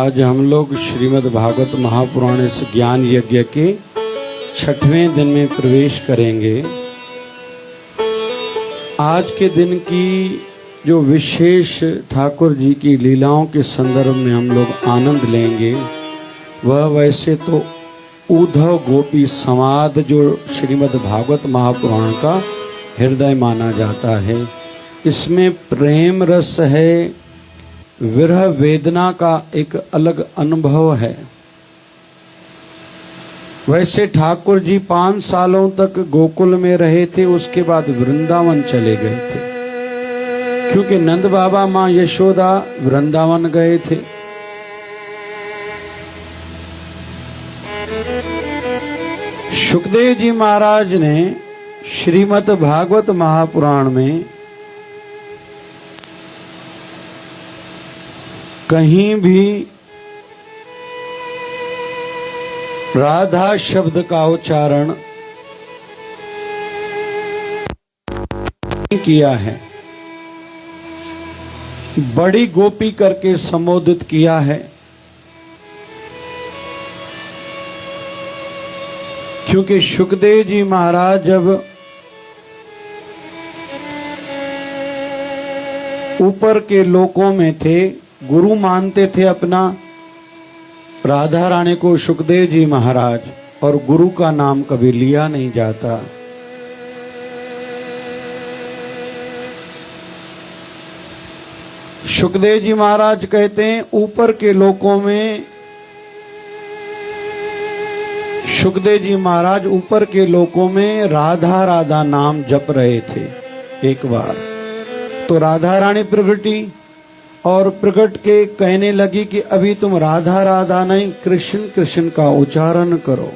आज हम लोग श्रीमद् भागवत महापुराण इस ज्ञान यज्ञ के 6वें दिन में प्रवेश करेंगे। आज के दिन की जो विशेष ठाकुर जी की लीलाओं के संदर्भ में हम लोग आनंद लेंगे, वह वैसे तो उद्धव गोपी संवाद जो श्रीमद् भागवत महापुराण का हृदय माना जाता है, इसमें प्रेम रस है, विरह वेदना का एक अलग अनुभव है। वैसे ठाकुर जी 5 सालों तक गोकुल में रहे थे, उसके बाद वृंदावन चले गए थे, क्योंकि नंद बाबा माँ यशोदा वृंदावन गए थे। सुखदेव जी महाराज ने श्रीमद् भागवत महापुराण में कहीं भी राधा शब्द का उच्चारण किया है, बड़ी गोपी करके संबोधित किया है। क्योंकि सुखदेव जी महाराज जब ऊपर के लोकों में थे, गुरु मानते थे अपना राधा रानी को सुखदेव जी महाराज, और गुरु का नाम कभी लिया नहीं जाता। सुखदेव जी महाराज कहते हैं ऊपर के लोकों में, सुखदेव जी महाराज ऊपर के लोकों में राधा राधा नाम जप रहे थे। एक बार तो राधा रानी प्रगटी और प्रकट के कहने लगी कि अभी तुम राधा राधा नहीं, कृष्ण कृष्ण का उच्चारण करो।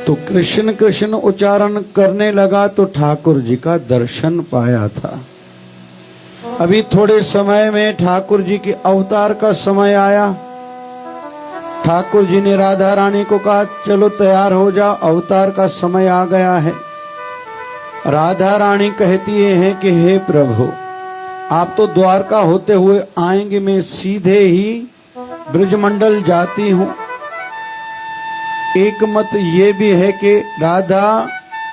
तो कृष्ण कृष्ण उच्चारण करने लगा तो ठाकुर जी का दर्शन पाया था। अभी थोड़े समय में ठाकुर जी के अवतार का समय आया। ठाकुर जी ने राधा रानी को कहा, चलो तैयार हो जाओ, अवतार का समय आ गया है। राधा रानी कहती है कि हे प्रभु, आप तो द्वारका होते हुए आएंगे, मैं सीधे ही ब्रजमंडल जाती हूँ। एक मत ये भी है कि राधा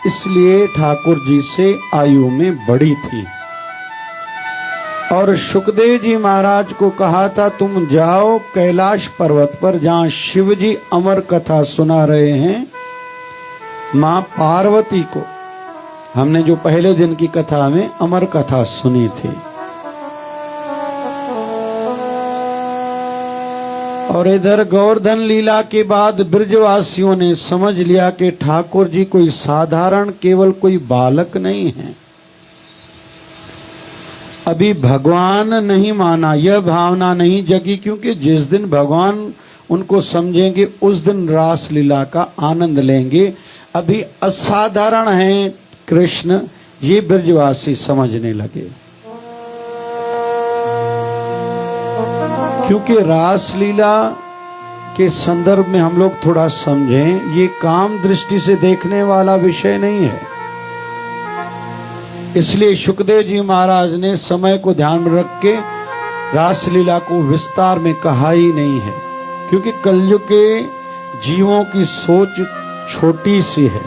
इसलिए ठाकुर जी से आयु में बड़ी थी, और सुखदेव जी महाराज को कहा था तुम जाओ कैलाश पर्वत पर, जहाँ शिव जी अमर कथा सुना रहे हैं। माँ पार्वती को हमने जो पहले दिन की कथा में अमर कथा सुनी थी, और इधर गोवर्धन लीला के बाद ब्रजवासियों ने समझ लिया कि ठाकुर जी कोई साधारण केवल कोई बालक नहीं है। अभी भगवान नहीं माना, यह भावना नहीं जगी, क्योंकि जिस दिन भगवान उनको समझेंगे उस दिन रास लीला का आनंद लेंगे। अभी असाधारण है कृष्ण, ये ब्रजवासी समझने लगे। क्योंकि रास लीला के संदर्भ में हम लोग थोड़ा समझें, ये काम दृष्टि से देखने वाला विषय नहीं है। इसलिए सुखदेव जी महाराज ने समय को ध्यान में रख के रास लीला को विस्तार में कहा ही नहीं है, क्योंकि कलयुग के जीवों की सोच छोटी सी है,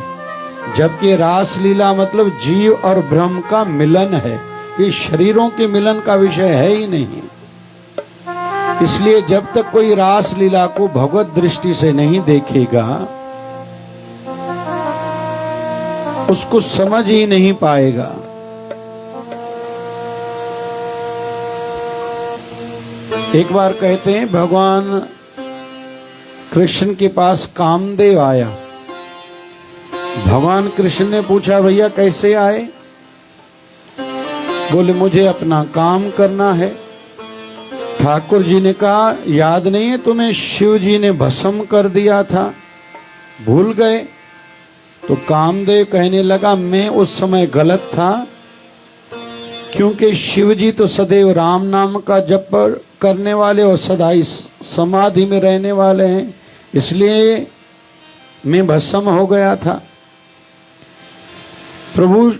जबकि रास लीला मतलब जीव और ब्रह्म का मिलन है। ये शरीरों के मिलन का विषय है ही नहीं। इसलिए जब तक कोई रास लीला को भगवत दृष्टि से नहीं देखेगा, उसको समझ ही नहीं पाएगा। एक बार कहते हैं भगवान कृष्ण के पास कामदेव आया। भगवान कृष्ण ने पूछा, भैया कैसे आए? बोले मुझे अपना काम करना है। ठाकुर जी ने कहा, याद नहीं है तुम्हें शिव जी ने भस्म कर दिया था, भूल गए? तो कामदेव कहने लगा, मैं उस समय गलत था, क्योंकि शिव जी तो सदैव राम नाम का जप करने वाले और सदा ही समाधि में रहने वाले हैं, इसलिए मैं भस्म हो गया था। प्रभु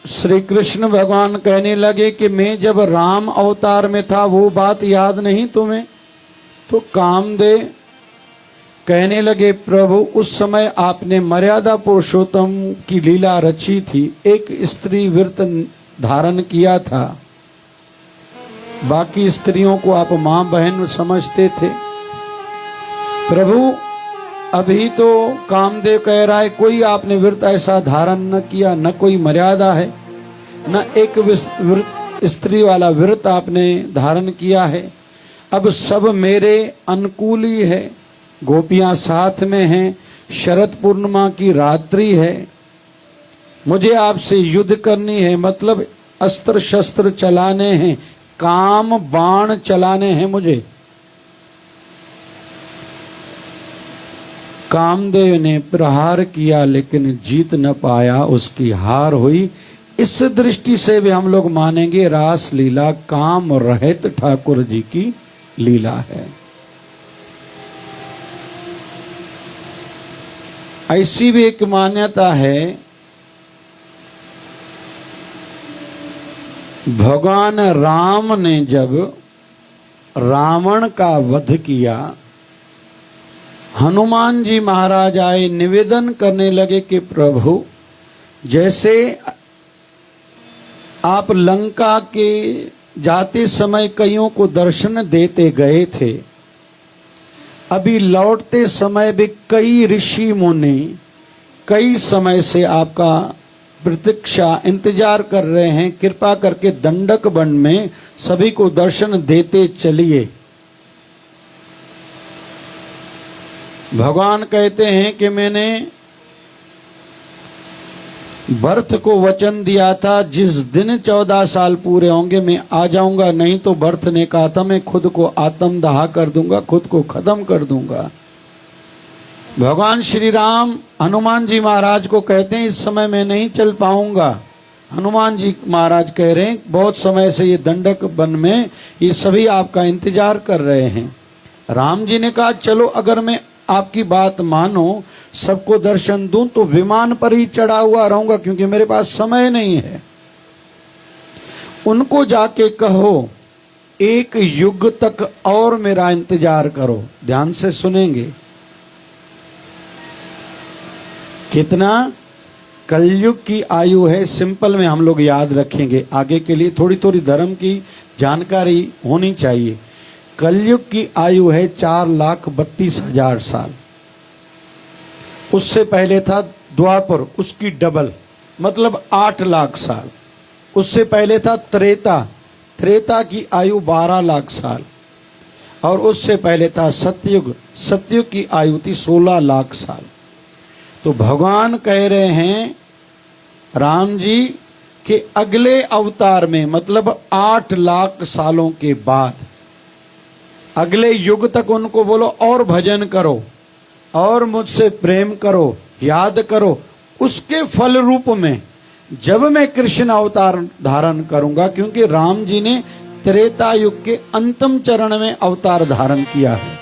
श्री कृष्ण भगवान कहने लगे कि मैं जब राम अवतार में था, वो बात याद नहीं तुम्हें? तो कामदेव कहने लगे, प्रभु उस समय आपने मर्यादा पुरुषोत्तम की लीला रची थी, एक स्त्री व्रत धारण किया था, बाकी स्त्रियों को आप मां बहन समझते थे। प्रभु अभी तो कामदेव कह रहा है कोई आपने व्रत ऐसा धारण न किया, न कोई मर्यादा है, न एक स्त्री वाला व्रत आपने धारण किया है। अब सब मेरे अनुकूल ही है, गोपियां साथ में हैं, शरद पूर्णिमा की रात्रि है, मुझे आपसे युद्ध करनी है, मतलब अस्त्र शस्त्र चलाने हैं, काम बाण चलाने हैं मुझे। कामदेव ने प्रहार किया लेकिन जीत न पाया, उसकी हार हुई। इस दृष्टि से भी हम लोग मानेंगे रास लीला काम रहित ठाकुर जी की लीला है। ऐसी भी एक मान्यता है, भगवान राम ने जब रावण का वध किया, हनुमान जी महाराज आए, निवेदन करने लगे कि प्रभु जैसे आप लंका के जाते समय कईयों को दर्शन देते गए थे, अभी लौटते समय भी कई ऋषि मुनि कई समय से आपका प्रतीक्षा इंतजार कर रहे हैं, कृपा करके दंडक वन में सभी को दर्शन देते चलिए। भगवान कहते हैं कि मैंने भरत को वचन दिया था जिस दिन 14 साल पूरे होंगे मैं आ जाऊंगा, नहीं तो भरत ने कहा था मैं खुद को आत्मदाह कर दूंगा, खुद को खत्म कर दूंगा। भगवान श्री राम हनुमान जी महाराज को कहते हैं इस समय मैं नहीं चल पाऊंगा। हनुमान जी महाराज कह रहे हैं बहुत समय से ये दंडक वन में ये सभी आपका इंतजार कर रहे हैं। राम जी ने कहा चलो अगर मैं आपकी बात मानो, सबको दर्शन दूं तो विमान पर ही चढ़ा हुआ रहूंगा क्योंकि मेरे पास समय नहीं है। उनको जाके कहो एक युग तक और मेरा इंतजार करो। ध्यान से सुनेंगे, कितना कलयुग की आयु है, सिंपल में हम लोग याद रखेंगे, आगे के लिए थोड़ी थोड़ी धर्म की जानकारी होनी चाहिए। कलयुग की आयु है 4,32,000 साल। उससे पहले था द्वापर, उसकी डबल मतलब 8 लाख साल। उससे पहले था त्रेता, त्रेता की आयु 12 लाख साल। और उससे पहले था सतयुग, सतयुग की आयु थी 16 लाख साल। तो भगवान कह रहे हैं राम जी के अगले अवतार में मतलब 8 लाख सालों के बाद अगले युग तक उनको बोलो और भजन करो और मुझसे प्रेम करो, याद करो। उसके फल रूप में जब मैं कृष्ण अवतार धारण करूंगा, क्योंकि राम जी ने त्रेता युग के अंतिम चरण में अवतार धारण किया है,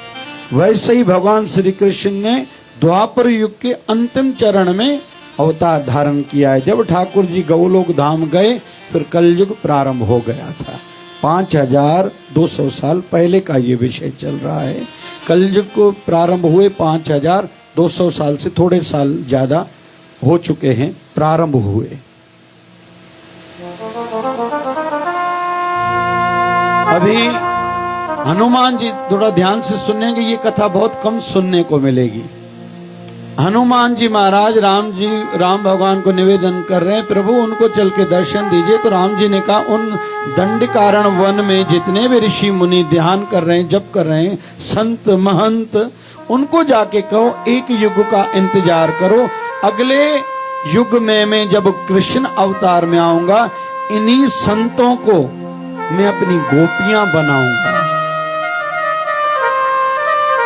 वैसे ही भगवान श्री कृष्ण ने द्वापर युग के अंतिम चरण में अवतार धारण किया है। जब ठाकुर जी गौलोक धाम गए फिर कलयुग प्रारंभ हो गया था। 5200 साल पहले का ये विषय चल रहा है। कलयुग को प्रारंभ हुए 5200 साल से थोड़े साल ज्यादा हो चुके हैं, प्रारंभ हुए। अभी हनुमान जी, थोड़ा ध्यान से सुनेंगे, ये कथा बहुत कम सुनने को मिलेगी। हनुमान जी महाराज राम भगवान को निवेदन कर रहे हैं प्रभु उनको चल के दर्शन दीजिए। तो राम जी ने कहा उन दंडकारण्य वन में जितने भी ऋषि मुनि ध्यान कर रहे हैं, जप कर रहे हैं, संत महंत, उनको जाके कहो एक युग का इंतजार करो, अगले युग में मैं जब कृष्ण अवतार में आऊंगा इन्हीं संतों को मैं अपनी गोपियां बनाऊंगा,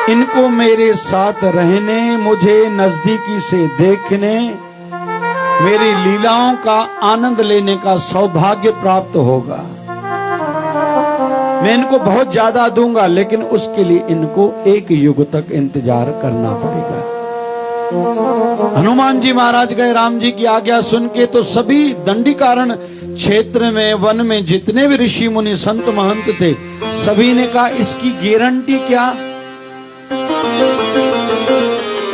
इनको मेरे साथ रहने, मुझे नजदीकी से देखने, मेरी लीलाओं का आनंद लेने का सौभाग्य प्राप्त होगा। मैं इनको बहुत ज्यादा दूंगा लेकिन उसके लिए इनको एक युग तक इंतजार करना पड़ेगा। हनुमान जी महाराज गए राम जी की आज्ञा सुन के, तो सभी दंडीकारण क्षेत्र में वन में जितने भी ऋषि मुनि संत महंत थे सभी ने कहा इसकी गारंटी क्या,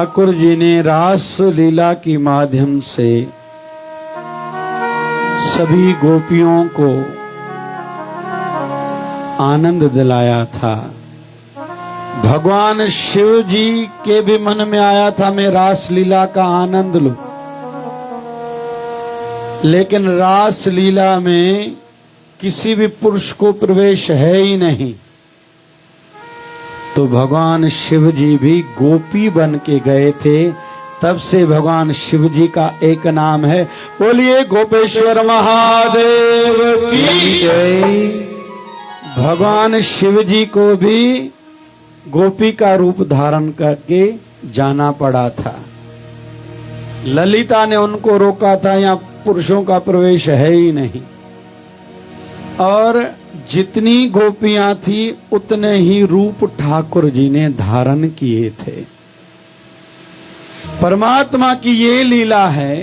ठाकुर जी ने रास लीला के माध्यम से सभी गोपियों को आनंद दिलाया था। भगवान शिव जी के भी मन में आया था मैं रास लीला का आनंद लूं, लेकिन रास लीला में किसी भी पुरुष को प्रवेश है ही नहीं, तो भगवान शिव जी भी गोपी बन के गए थे। तब से भगवान शिव जी का एक नाम है, बोलिए गोपेश्वर महादेव की जय। भगवान शिव जी को भी गोपी का रूप धारण करके जाना पड़ा था। ललिता ने उनको रोका था, यहाँ पुरुषों का प्रवेश है ही नहीं। और जितनी गोपियां थी उतने ही रूप ठाकुर जी ने धारण किए थे। परमात्मा की ये लीला है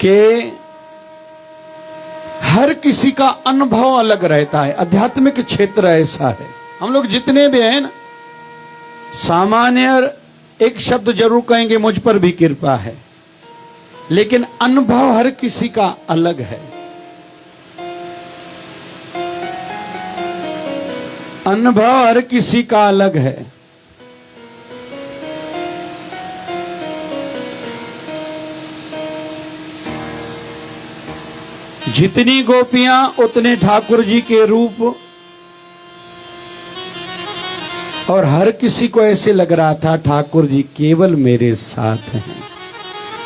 कि हर किसी का अनुभव अलग रहता है। आध्यात्मिक क्षेत्र ऐसा है, हम लोग जितने भी हैं ना, सामान्य एक शब्द जरूर कहेंगे मुझ पर भी कृपा है, लेकिन अनुभव हर किसी का अलग है। अनुभव हर किसी का अलग है। जितनी गोपियां उतने ठाकुर जी के रूप, और हर किसी को ऐसे लग रहा था ठाकुर जी केवल मेरे साथ हैं।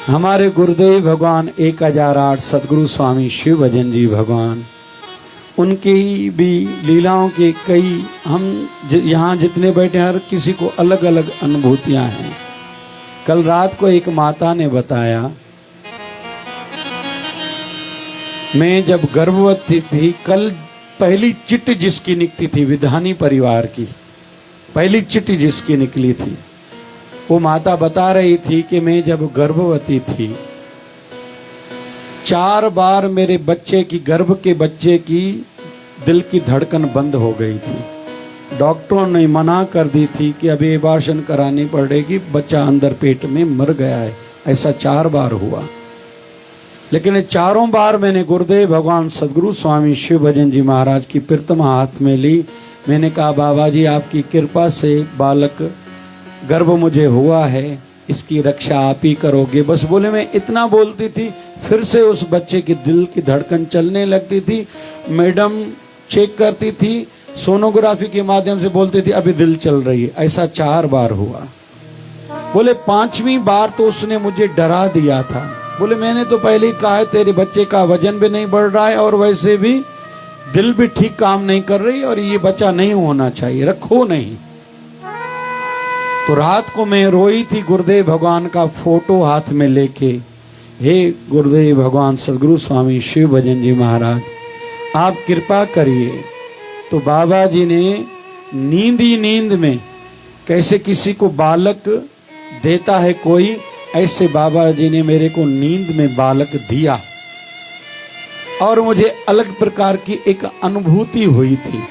हमारे गुरुदेव भगवान 1008 सदगुरु स्वामी शिव भजन जी भगवान, उनकी भी लीलाओं के कई, हम यहाँ जितने बैठे हर किसी को अलग अलग अनुभूतियां हैं। कल रात को एक माता ने बताया, मैं जब गर्भवती थी, कल पहली चिट्ठी जिसकी निकली थी, विधानी परिवार की पहली चिट्ठी जिसकी निकली थी, वो माता बता रही थी कि मैं जब गर्भवती थी 4 बार मेरे बच्चे की, गर्भ के बच्चे की दिल की धड़कन बंद हो गई थी। डॉक्टरों ने मना कर दी थी कि अभी एबॉर्शन करानी पड़ेगी, बच्चा अंदर पेट में मर गया है। ऐसा 4 बार हुआ, लेकिन 4 बार मैंने गुरुदेव भगवान सदगुरु स्वामी शिव भजन जी महाराज की प्रतिमा हाथ में ली। मैंने कहा बाबा जी आपकी कृपा से बालक गर्भ मुझे हुआ है, इसकी रक्षा आप ही करोगे। बस बोले, मैं इतना बोलती थी, फिर से उस बच्चे की दिल की धड़कन चलने लगती थी। मैडम चेक करती थी, सोनोग्राफी के माध्यम से बोलती थी अभी दिल चल रही है। ऐसा 4 बार हुआ। बोले 5वीं बार तो उसने मुझे डरा दिया था। बोले मैंने तो पहले ही कहा है तेरे बच्चे का वजन भी नहीं बढ़ रहा है और वैसे भी दिल भी ठीक काम नहीं कर रही, और ये बच्चा नहीं होना चाहिए, रखो नहीं। तो रात को मैं रोई थी गुरुदेव भगवान का फोटो हाथ में लेके, हे गुरुदेव भगवान सदगुरु स्वामी शिव भजन जी महाराज आप कृपा करिए। तो बाबा जी ने नींद ही नींद में, कैसे किसी को बालक देता है कोई, ऐसे बाबा जी ने मेरे को नींद में बालक दिया, और मुझे अलग प्रकार की एक अनुभूति हुई थी।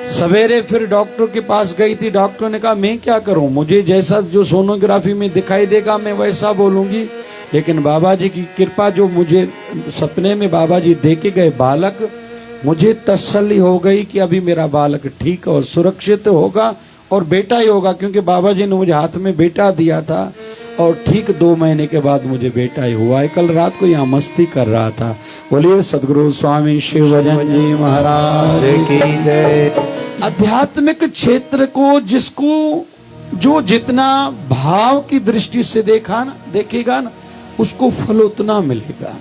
सवेरे फिर डॉक्टर के पास गई थी। डॉक्टर ने कहा मैं क्या करूं, मुझे जैसा जो सोनोग्राफी में दिखाई देगा मैं वैसा बोलूंगी, लेकिन बाबा जी की कृपा, जो मुझे सपने में बाबा जी दे के गए बालक, मुझे तसल्ली हो गई कि अभी मेरा बालक ठीक और सुरक्षित होगा और बेटा ही होगा, क्योंकि बाबा जी ने मुझे हाथ में बेटा दिया था और ठीक 2 महीने के बाद मुझे बेटा ही हुआ है। कल रात को यहाँ मस्ती कर रहा था। बोलिए सदगुरु स्वामी शिव भजन जी महाराज की जय। आध्यात्मिक क्षेत्र को जिसको जो जितना भाव की दृष्टि से देखेगा ना, उसको फल उतना मिलेगा।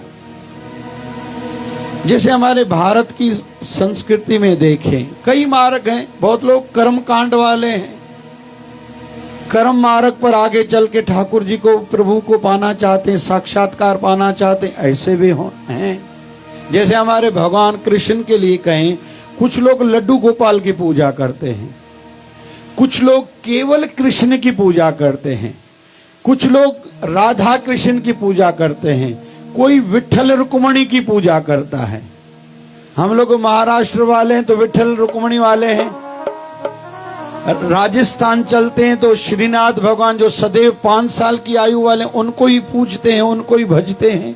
जैसे हमारे भारत की संस्कृति में देखें, कई मार्ग हैं। बहुत लोग कर्म कांड वाले हैं, कर्म मार्ग पर आगे चल के ठाकुर जी को, प्रभु को पाना चाहते हैं, साक्षात्कार पाना चाहते हैं, ऐसे भी हैं। जैसे हमारे भगवान कृष्ण के लिए कहें, कुछ लोग लड्डू गोपाल की पूजा करते हैं, कुछ लोग केवल कृष्ण की पूजा करते हैं, कुछ लोग राधा कृष्ण की पूजा करते हैं, कोई विठल रुक्मणी की पूजा करता है। हम लोग महाराष्ट्र वाले हैं तो विठल रुक्मणी वाले हैं, राजस्थान चलते हैं तो श्रीनाथ भगवान जो सदैव 5 साल की आयु वाले उनको ही पूजते हैं, उनको ही भजते हैं।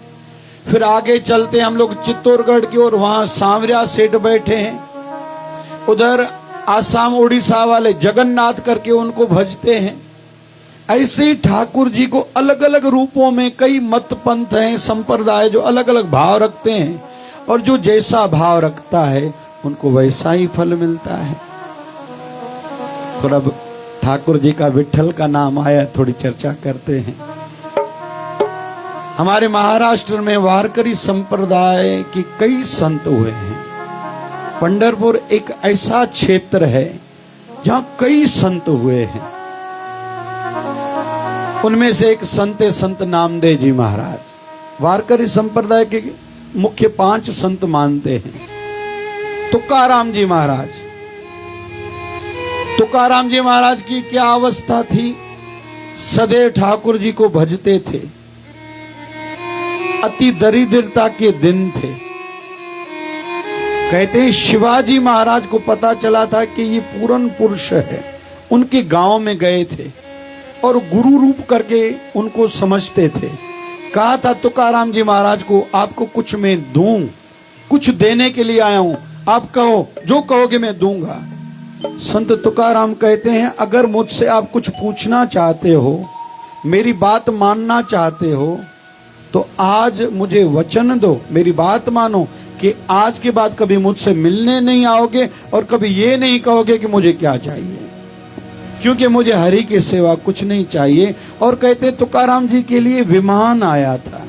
फिर आगे चलते हैं हम लोग चित्तौड़गढ़ की ओर, वहां सांवरिया सेठ बैठे हैं। उधर आसाम उड़ीसा वाले जगन्नाथ करके उनको भजते हैं। ऐसे ही ठाकुर जी को अलग अलग रूपों में कई मत पंथ हैं, संप्रदाय जो अलग अलग भाव रखते हैं, और जो जैसा भाव रखता है उनको वैसा ही फल मिलता है। थोड़ा ठाकुर जी का विठल का नाम आया, थोड़ी चर्चा करते हैं। हमारे महाराष्ट्र में वारकरी संप्रदाय के कई संत हुए हैं। पंढरपुर एक ऐसा क्षेत्र है जहां कई संत हुए हैं। उनमें से एक संत नामदेव जी महाराज वारकरी संप्रदाय के मुख्य 5 संत मानते हैं। तुकाराम जी महाराज, तुकाराम जी महाराज की क्या अवस्था थी? सदैव ठाकुर जी को भजते थे। अति दरिद्रता के दिन थे। कहते हैं शिवाजी महाराज को पता चला था कि ये पूर्ण पुरुष है। उनके गांव में गए थे और गुरु रूप करके उनको समझते थे। कहा था तुकाराम जी महाराज को, आपको कुछ मैं दूं, कुछ देने के लिए आया हूं, आप कहो, जो कहोगे मैं दूंगा। संत तुकाराम कहते हैं, अगर मुझसे आप कुछ पूछना चाहते हो, मेरी बात मानना चाहते हो, तो आज मुझे वचन दो, मेरी बात मानो कि आज के बाद कभी मुझसे मिलने नहीं आओगे और कभी ये नहीं कहोगे कि मुझे क्या चाहिए, क्योंकि मुझे हरि की सेवा कुछ नहीं चाहिए। और कहते तुकाराम जी के लिए विमान आया था।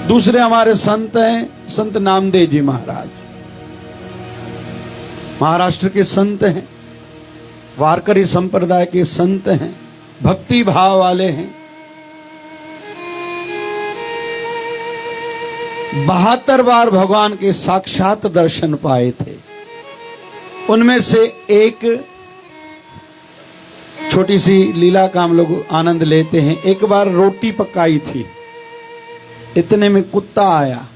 दूसरे हमारे संत हैं संत नामदेव जी महाराज, महाराष्ट्र के संत हैं, वारकरी संप्रदाय के संत हैं, भक्ति भाव वाले हैं। 72 बार भगवान के साक्षात दर्शन पाए थे। उनमें से एक छोटी सी लीला का हम लोग आनंद लेते हैं। एक बार रोटी पकाई थी, इतने में कुत्ता आया,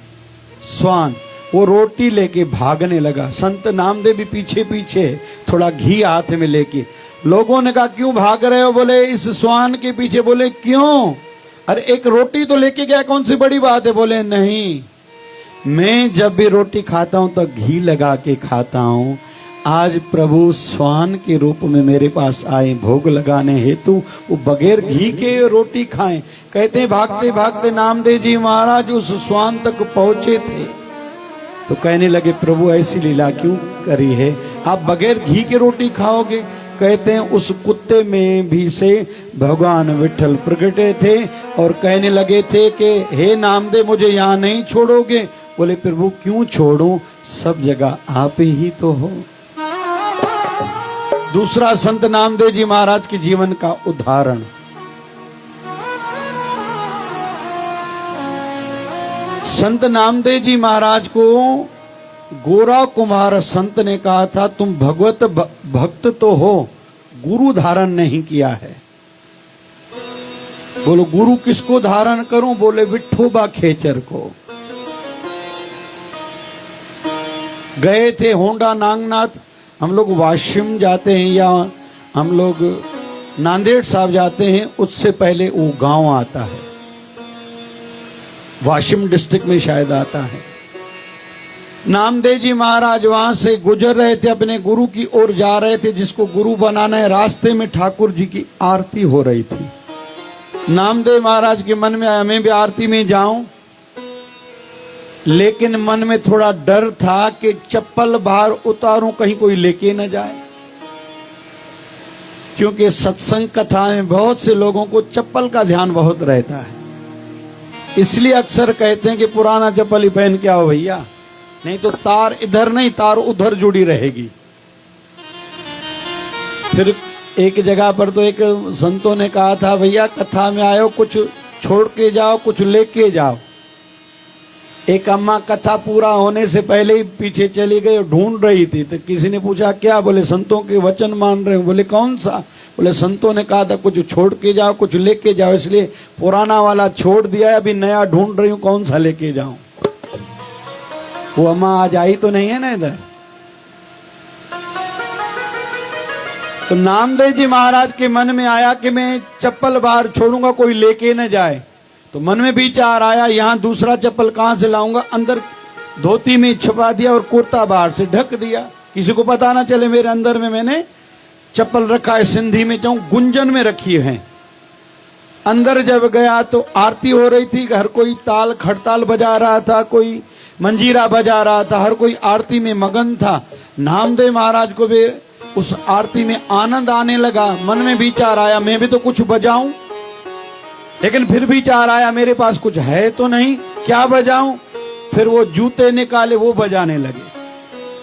स्वान, वो रोटी लेके भागने लगा। संत नामदेव भी पीछे पीछे, थोड़ा घी हाथ में लेके। लोगों ने कहा क्यों भाग रहे हो? बोले इस स्वान के पीछे। बोले क्यों? अरे एक रोटी तो लेके गया, कौन सी बड़ी बात है? बोले नहीं, मैं जब भी रोटी खाता हूं तो घी लगा के खाता हूं। आज प्रभु स्वान के रूप में मेरे पास आए भोग लगाने हेतु, वो बगैर घी के रोटी खाएं। कहते हैं भागते भागते नामदेव जी महाराज उस स्वान तक पहुंचे थे तो कहने लगे, प्रभु ऐसी लीला क्यों करी है, आप बगैर घी के रोटी खाओगे? कहते हैं उस कुत्ते में भी से भगवान विठल प्रगटे थे और कहने लगे थे कि हे नामदेव मुझे यहाँ नहीं छोड़ोगे? बोले प्रभु क्यों छोड़ूं, सब जगह आप ही तो हो। दूसरा संत नामदेव जी महाराज के जीवन का उदाहरण। संत नामदेव जी महाराज को गोरा कुमार संत ने कहा था, तुम भगवत भक्त तो हो, गुरु धारण नहीं किया है। बोलो गुरु किसको धारण करूं? बोले विठोबा खेचर को। गए थे होंडा नागनाथ, हम लोग वाशिम जाते हैं या हम लोग नांदेड़ साहब जाते हैं, उससे पहले वो गांव आता है, वाशिम डिस्ट्रिक्ट में शायद आता है। नामदेव जी महाराज वहां से गुजर रहे थे, अपने गुरु की ओर जा रहे थे जिसको गुरु बनाना है। रास्ते में ठाकुर जी की आरती हो रही थी। नामदेव महाराज के मन में आया मैं भी आरती में जाऊं, लेकिन मन में थोड़ा डर था कि चप्पल बाहर उतारूं कहीं कोई लेके न जाए, क्योंकि सत्संग कथा में बहुत से लोगों को चप्पल का ध्यान बहुत रहता है। इसलिए अक्सर कहते हैं कि पुराना चप्पल ही पहन के आओ भैया, नहीं तो तार इधर नहीं तार उधर जुड़ी रहेगी। फिर एक जगह पर तो एक संतों ने कहा था भैया कथा में आयो कुछ छोड़ के जाओ कुछ लेके जाओ। एक अम्मा कथा पूरा होने से पहले ही पीछे चली गई और ढूंढ रही थी, तो किसी ने पूछा क्या? बोले संतों के वचन मान रहे हो। बोले कौन सा? बोले संतों ने कहा था कुछ छोड़ के जाओ कुछ लेके जाओ, इसलिए पुराना वाला छोड़ दिया, अभी नया ढूंढ रही हूं कौन सा लेके जाऊं। वो अम्मा आज आई तो नहीं है ना इधर? तो नामदेव जी महाराज के मन में आया कि मैं चप्पल बाहर छोड़ूंगा, कोई लेके न जाए। तो मन में विचार आया, यहां दूसरा चप्पल कहां से लाऊंगा। अंदर धोती में छुपा दिया और कुर्ता बाहर से ढक दिया, किसी को पता ना चले मेरे अंदर में मैंने चप्पल रखा है। सिंधी में चाहूं गुंजन में रखी है। अंदर जब गया तो आरती हो रही थी, हर कोई ताल खड़ताल बजा रहा था, कोई मंजीरा बजा रहा था, हर कोई आरती में मगन था। नामदेव महाराज को भी उस आरती में आनंद आने लगा। मन में विचार आया, मैं भी तो कुछ बजाऊं, लेकिन फिर विचार आया मेरे पास कुछ है तो नहीं, क्या बजाऊं। फिर वो जूते निकाले, वो बजाने लगे।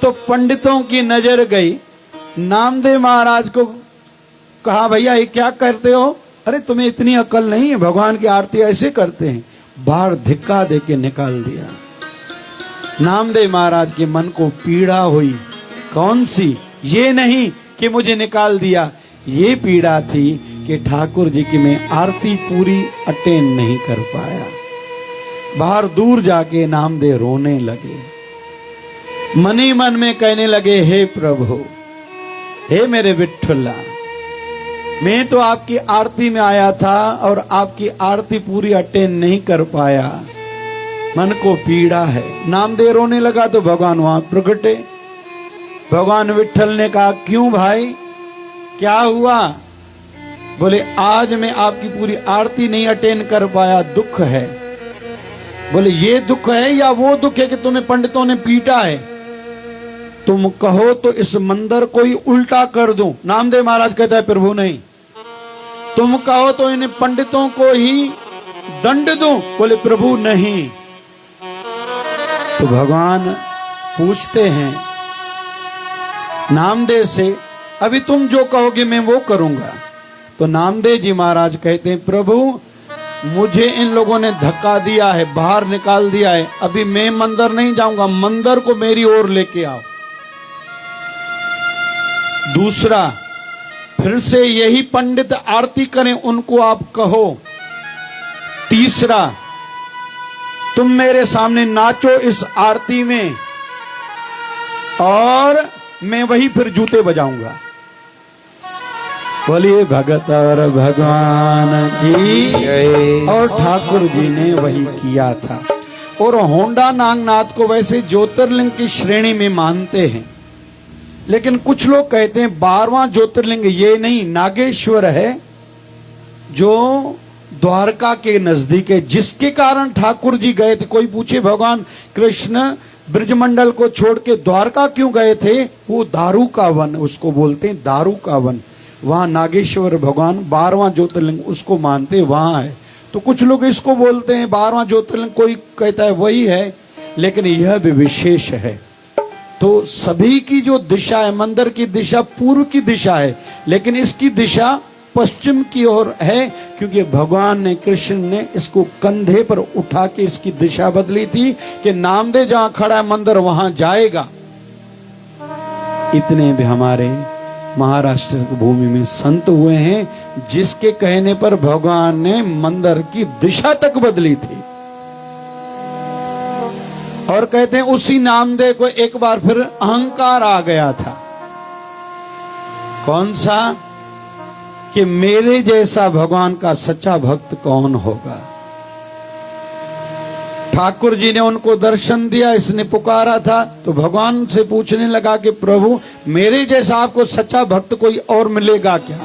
तो पंडितों की नजर गई, नामदेव महाराज को कहा, भैया ये क्या करते हो। अरे तुम्हें इतनी अकल नहीं है, भगवान की आरती ऐसे करते हैं। बाहर धिक्का देके निकाल दिया। नामदेव महाराज के मन को पीड़ा हुई। कौन सी? ये नहीं कि मुझे निकाल दिया, ये पीड़ा थी कि ठाकुर जी की मैं आरती पूरी अटेंड नहीं कर पाया। बाहर दूर जाके नामदेव रोने लगे, मन ही मन में कहने लगे, हे प्रभु, हे मेरे विठ्ठला, मैं तो आपकी आरती में आया था और आपकी आरती पूरी अटेंड नहीं कर पाया, मन को पीड़ा है। नामदेव रोने लगा तो भगवान वहां प्रगटे। भगवान विठ्ठल ने कहा, क्यों भाई, क्या हुआ। बोले, आज मैं आपकी पूरी आरती नहीं अटेंड कर पाया, दुख है। बोले, ये दुख है या वो दुख है कि तुम्हें पंडितों ने पीटा है। तुम कहो तो इस मंदिर को ही उल्टा कर दूं। नामदेव महाराज कहता है, प्रभु नहीं, तुम कहो तो इन पंडितों को ही दंड दूं। बोले, प्रभु नहीं। तो भगवान पूछते हैं नामदेव से, अभी तुम जो कहोगे मैं वो करूंगा। तो नामदेव जी महाराज कहते हैं, प्रभु मुझे इन लोगों ने धक्का दिया है, बाहर निकाल दिया है, अभी मैं मंदिर नहीं जाऊंगा, मंदिर को मेरी ओर लेके आओ। दूसरा, फिर से यही पंडित आरती करें, उनको आप कहो। तीसरा, तुम मेरे सामने नाचो इस आरती में और मैं वही फिर जूते बजाऊंगा। बोलिए भगत और भगवान की। और ठाकुर जी ने वही किया था। और होंडा नागनाथ को वैसे ज्योतिर्लिंग की श्रेणी में मानते हैं, लेकिन कुछ लोग कहते हैं 12वां ज्योतिर्लिंग ये नहीं, नागेश्वर है जो द्वारका के नजदीक है, जिसके कारण ठाकुर जी गए थे। कोई पूछे भगवान कृष्ण ब्रजमंडल को छोड़ के द्वारका क्यों गए थे, वो दारू का वन उसको बोलते हैं, दारू का वन। वहां नागेश्वर भगवान 12वां ज्योतिर्लिंग उसको मानते, वहां है। तो कुछ लोग इसको बोलते हैं 12वां ज्योतिर्लिंग, कोई कहता है वही है, लेकिन यह भी विशेष है। तो सभी की जो दिशा है, मंदिर की दिशा पूर्व की दिशा है, लेकिन इसकी दिशा पश्चिम की ओर है, क्योंकि भगवान ने, कृष्ण ने इसको कंधे पर उठा के इसकी दिशा बदली थी कि नामदेव जहां खड़ा है मंदिर वहां जाएगा। इतने भी हमारे महाराष्ट्र की भूमि में संत हुए हैं जिसके कहने पर भगवान ने मंदिर की दिशा तक बदली थी। और कहते हैं उसी नामदेव को एक बार फिर अहंकार आ गया था। कौन सा? कि मेरे जैसा भगवान का सच्चा भक्त कौन होगा। ठाकुर जी ने उनको दर्शन दिया, इसने पुकारा था, तो भगवान से पूछने लगा कि प्रभु मेरे जैसा आपको सच्चा भक्त कोई और मिलेगा क्या।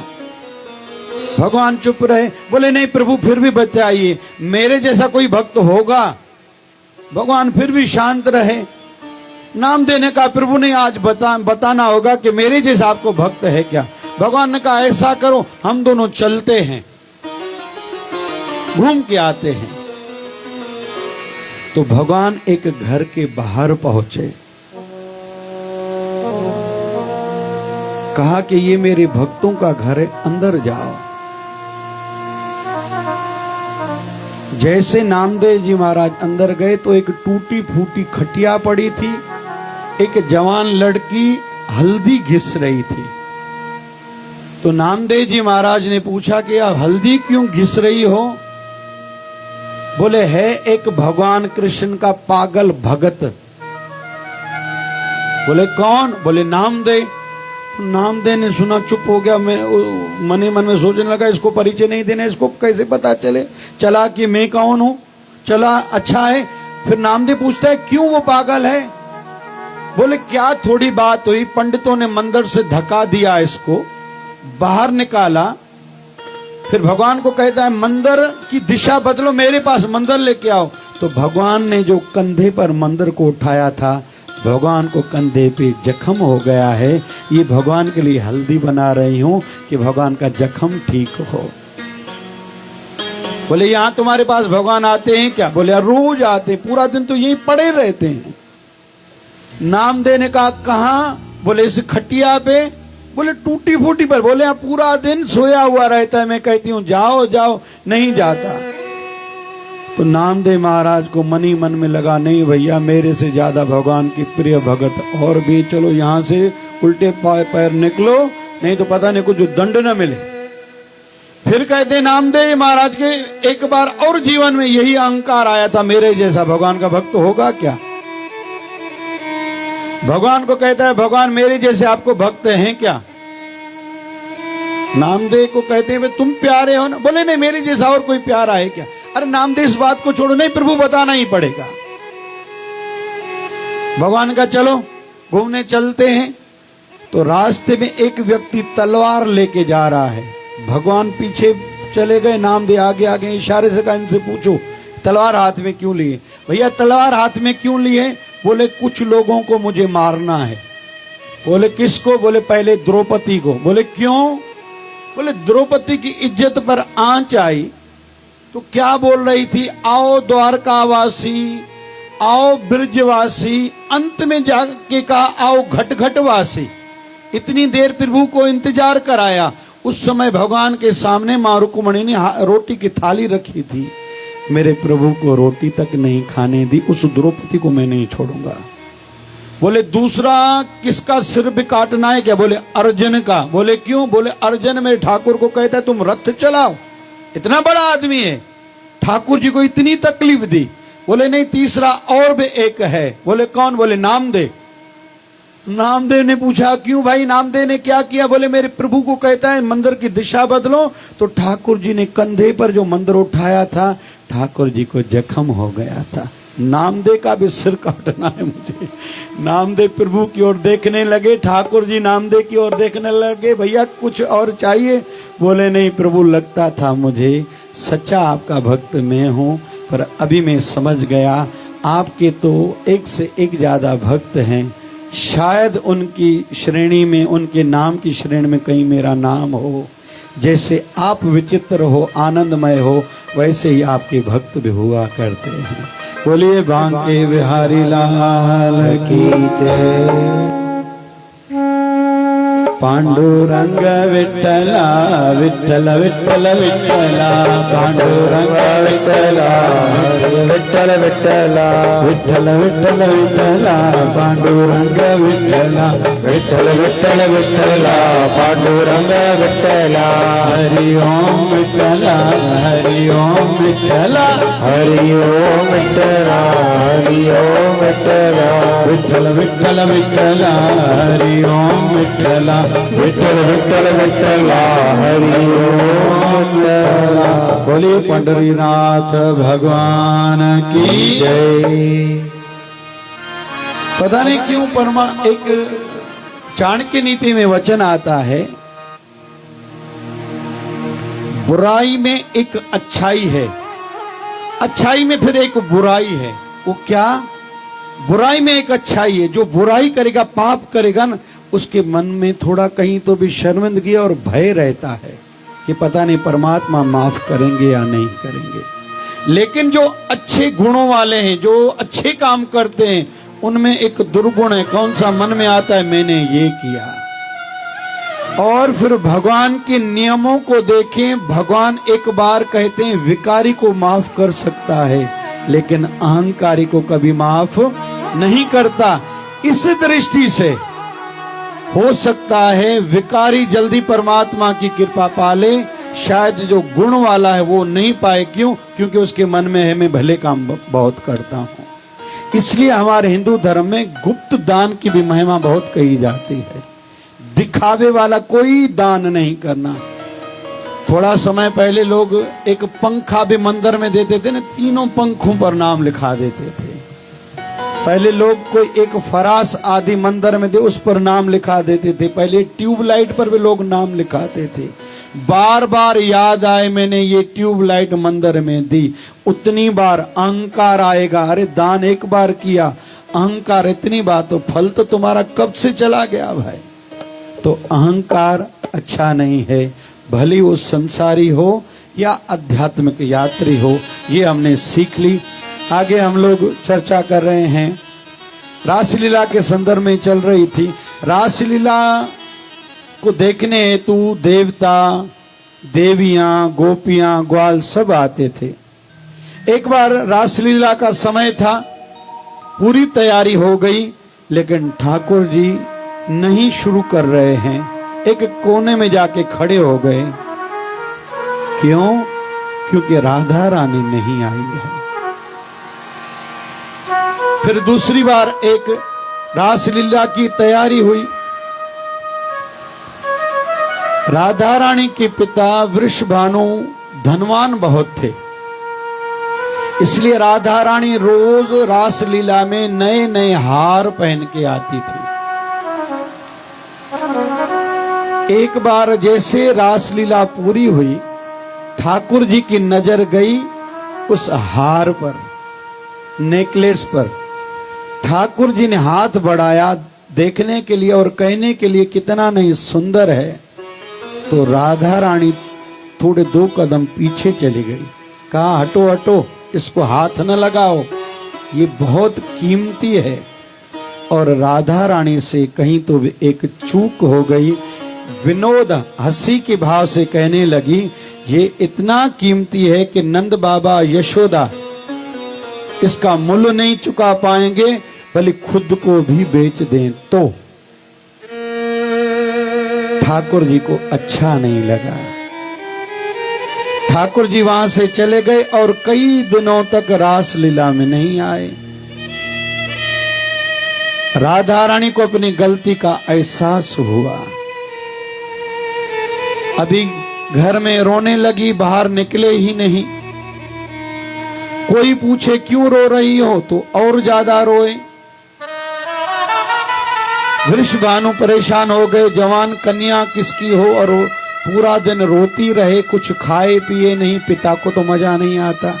भगवान चुप रहे। बोले नहीं प्रभु फिर भी बताइए, मेरे जैसा कोई भक्त होगा। भगवान फिर भी शांत रहे। नाम देने का प्रभु ने आज बताना होगा कि मेरे जैसा आपको भक्त है क्या। भगवान ने कहा ऐसा करो, हम दोनों चलते हैं, घूम के आते हैं। तो भगवान एक घर के बाहर पहुंचे, कहा कि ये मेरे भक्तों का घर है, अंदर जाओ। जैसे नामदेव जी महाराज अंदर गए तो एक टूटी फूटी खटिया पड़ी थी, एक जवान लड़की हल्दी घिस रही थी। तो नामदेव जी महाराज ने पूछा कि आप हल्दी क्यों घिस रही हो। बोले है एक भगवान कृष्ण का पागल भगत। बोले कौन? बोले नामदेव। नामदेव ने सुना, चुप हो गया। मैं मन ही मन में सोचने लगा, इसको परिचय नहीं देना, इसको कैसे पता चला कि मैं कौन हूं। चला, अच्छा है। फिर नामदेव पूछता है, क्यों वो पागल है? बोले, क्या थोड़ी बात हुई, पंडितों ने मंदिर से धक्का दिया, इसको बाहर निकाला। फिर भगवान को कहता है, मंदिर की दिशा बदलो, मेरे पास मंदिर लेके आओ। तो भगवान ने जो कंधे पर मंदिर को उठाया था, भगवान को कंधे पे जख्म हो गया है। ये भगवान के लिए हल्दी बना रही हूं कि भगवान का जख्म ठीक हो। बोले, यहां तुम्हारे पास भगवान आते हैं क्या? बोले, रोज आते, पूरा दिन तो यहीं पड़े रहते हैं। नामदेव ने कहा, कहां? बोले, इस खटिया पे। बोले, टूटी फूटी पर। बोले, पूरा दिन सोया हुआ रहता है, मैं कहती हूं जाओ जाओ, नहीं जाता। तो नामदेव महाराज को मन ही मन में लगा, नहीं भैया, मेरे से ज्यादा भगवान की प्रिय भगत और भी, चलो यहां से उल्टे पैर निकलो, नहीं तो पता नहीं कुछ दंड न मिले। फिर कहते नामदेव महाराज के एक बार और जीवन में यही अहंकार आया था, मेरे जैसा भगवान का भक्त होगा क्या? भगवान को कहता है, भगवान मेरे जैसे आपको भक्त हैं क्या? नामदेव को कहते हैं, तुम प्यारे हो ना? बोले, नहीं, मेरे जैसा और कोई प्यारा है क्या? अरे नामदेव, इस बात को छोड़ो। नहीं प्रभु, बताना ही पड़ेगा। भगवान का चलो घूमने चलते हैं। तो रास्ते में एक व्यक्ति तलवार लेके जा रहा है। भगवान पीछे चले गए, नामदेव आगे आगे, इशारे से कहा, इनसे पूछो तलवार हाथ में क्यों लिए? भैया, तलवार हाथ में क्यों लिए? बोले, कुछ लोगों को मुझे मारना है। बोले, किसको? बोले, पहले द्रौपदी को। बोले, क्यों? बोले, द्रौपदी की इज्जत पर आंच आई तो क्या बोल रही थी, आओ द्वारकावासी, आओ ब्रजवासी, अंत में जाके कहा, आओ घटघटवासी। इतनी देर प्रभु को इंतजार कराया। उस समय भगवान के सामने मां रुक्मिणी ने रोटी की थाली रखी थी। मेरे प्रभु को रोटी तक नहीं खाने दी, उस द्रौपदी को मैं नहीं छोड़ूंगा। बोले, दूसरा किसका सिर भी काटना है क्या? बोले, अर्जुन का। बोले, क्यों? बोले, अर्जुन मेरे ठाकुर को कहता है तुम रथ चलाओ, इतना बड़ा आदमी है, ठाकुर जी को इतनी तकलीफ दी। बोले, नहीं, तीसरा और भी एक है। बोले, कौन? बोले, नामदेव। नामदेव ने पूछा, क्यों भाई, नामदेव ने क्या किया? बोले, मेरे प्रभु को कहता है मंदिर की दिशा बदलो। तो ठाकुर जी ने कंधे पर जो मंदिर उठाया था, ठाकुर जी को जख्म हो गया था। नामदेव का भी सिर काटना है मुझे। नामदेव प्रभु की ओर देखने लगे, ठाकुर जी नामदेव की ओर देखने लगे, भैया कुछ और चाहिए? बोले, नहीं प्रभु, लगता था मुझे सच्चा आपका भक्त मैं हूं, पर अभी मैं समझ गया आपके तो एक से एक ज्यादा भक्त हैं, शायद उनकी श्रेणी में, उनके नाम की श्रेणी में कहीं मेरा नाम हो। जैसे आप विचित्र हो, आनंदमय हो, वैसे ही आपके भक्त भी हुआ करते हैं। बोलिए बांके बिहारी लाल की जय। पांडुरंग विठ्ठला विठ्ठल विठ्ठल विठ्ठला, पांडुरंग विठ्ठला विठ्ठल विठ्ठला, विठ्ठल विठ्ठल विठ्ठला, पांडुरंग विठ्ठला विठ्ठल विठ्ठल विठ्ठला, पांडुरंग विठ्ठला। हरि ओम विठ्ठला, हरि ओम विठ्ठला, हरि ओम विठ्ठला, हरि ओम विठ्ठला, विठ्ठल विठ्ठल विठ्ठला, हरि ओम विठ्ठला, विठ्ठल विठ्ठल विठ्ठला, हरि ओम विठ्ठला। बोलिए पंढरीनाथ भगवान की जय। पता नहीं क्यों परमा एक चाणक्य नीति में वचन आता है, बुराई में एक अच्छाई है, अच्छाई में फिर एक बुराई है। वो क्या? बुराई में एक अच्छाई है। जो बुराई करेगा, पाप करेगा ना, उसके मन में थोड़ा कहीं तो भी शर्मिंदगी और भय रहता है कि पता नहीं परमात्मा माफ करेंगे या नहीं करेंगे। लेकिन जो अच्छे गुणों वाले हैं, जो अच्छे काम करते हैं, उनमें एक दुर्गुण है। कौन सा? मन में आता है मैंने ये किया। और फिर भगवान के नियमों को देखें, भगवान एक बार कहते हैं विकारी को माफ कर सकता है, लेकिन अहंकारी को कभी माफ नहीं करता। इस दृष्टि से हो सकता है विकारी जल्दी परमात्मा की कृपा पाले, शायद जो गुण वाला है वो नहीं पाए। क्यों? क्योंकि उसके मन में है मैं भले काम बहुत करता हूं। इसलिए हमारे हिंदू धर्म में गुप्त दान की भी महिमा बहुत कही जाती है। दिखावे वाला कोई दान नहीं करना। थोड़ा समय पहले लोग एक पंखा भी मंदिर में देते थे ना, तीनों पंखों पर नाम लिखा देते थे। पहले लोग कोई एक फरास आदि मंदिर में दे, उस पर नाम लिखा देते थे। पहले ट्यूबलाइट पर भी लोग नाम लिखाते थे। बार बार याद आए मैंने ये ट्यूबलाइट मंदिर में दी, उतनी बार अहंकार आएगा। अरे दान एक बार किया, अहंकार इतनी बार, तो फल तो तुम्हारा कब से चला गया भाई। तो अहंकार अच्छा नहीं है, भली वो संसारी हो या आध्यात्मिक यात्री हो। ये हमने सीख ली। आगे हम लोग चर्चा कर रहे हैं, रासलीला के संदर्भ में चल रही थी। रासलीला को देखने हेतु देवता, देवियां, गोपियां, ग्वाल सब आते थे। एक बार रासलीला का समय था, पूरी तैयारी हो गई, लेकिन ठाकुर जी नहीं शुरू कर रहे हैं। एक कोने में जाके खड़े हो गए। क्यों? क्योंकि राधा रानी नहीं आई है। फिर दूसरी बार एक रासलीला की तैयारी हुई। राधा रानी के पिता वृषभानु धनवान बहुत थे, इसलिए राधा रानी रोज रासलीला में नए नए हार पहन के आती थी। एक बार जैसे रासलीला पूरी हुई, ठाकुर जी की नजर गई उस हार पर, नेकलेस पर। ठाकुर जी ने हाथ बढ़ाया देखने के लिए और कहने के लिए कितना नहीं सुंदर है। तो राधा रानी थोड़े 2 कदम पीछे चली गई। कहा हटो हटो, इसको हाथ न लगाओ, ये बहुत कीमती है। और राधा रानी से कहीं तो एक चूक हो गई। विनोद हंसी के भाव से कहने लगी, ये इतना कीमती है कि नंद बाबा यशोदा इसका मूल्य नहीं चुका पाएंगे, भले खुद को भी बेच दें तो। ठाकुर जी को अच्छा नहीं लगा। ठाकुर जी वहां से चले गए और कई दिनों तक रासलीला में नहीं आए। राधा रानी को अपनी गलती का एहसास हुआ। अभी घर में रोने लगी, बाहर निकले ही नहीं। कोई पूछे क्यों रो रही हो तो और ज्यादा रोए। वृषभानु परेशान हो गए, जवान कन्या किसकी हो और पूरा दिन रोती रहे, कुछ खाए पिए नहीं। पिता को तो मजा नहीं आता।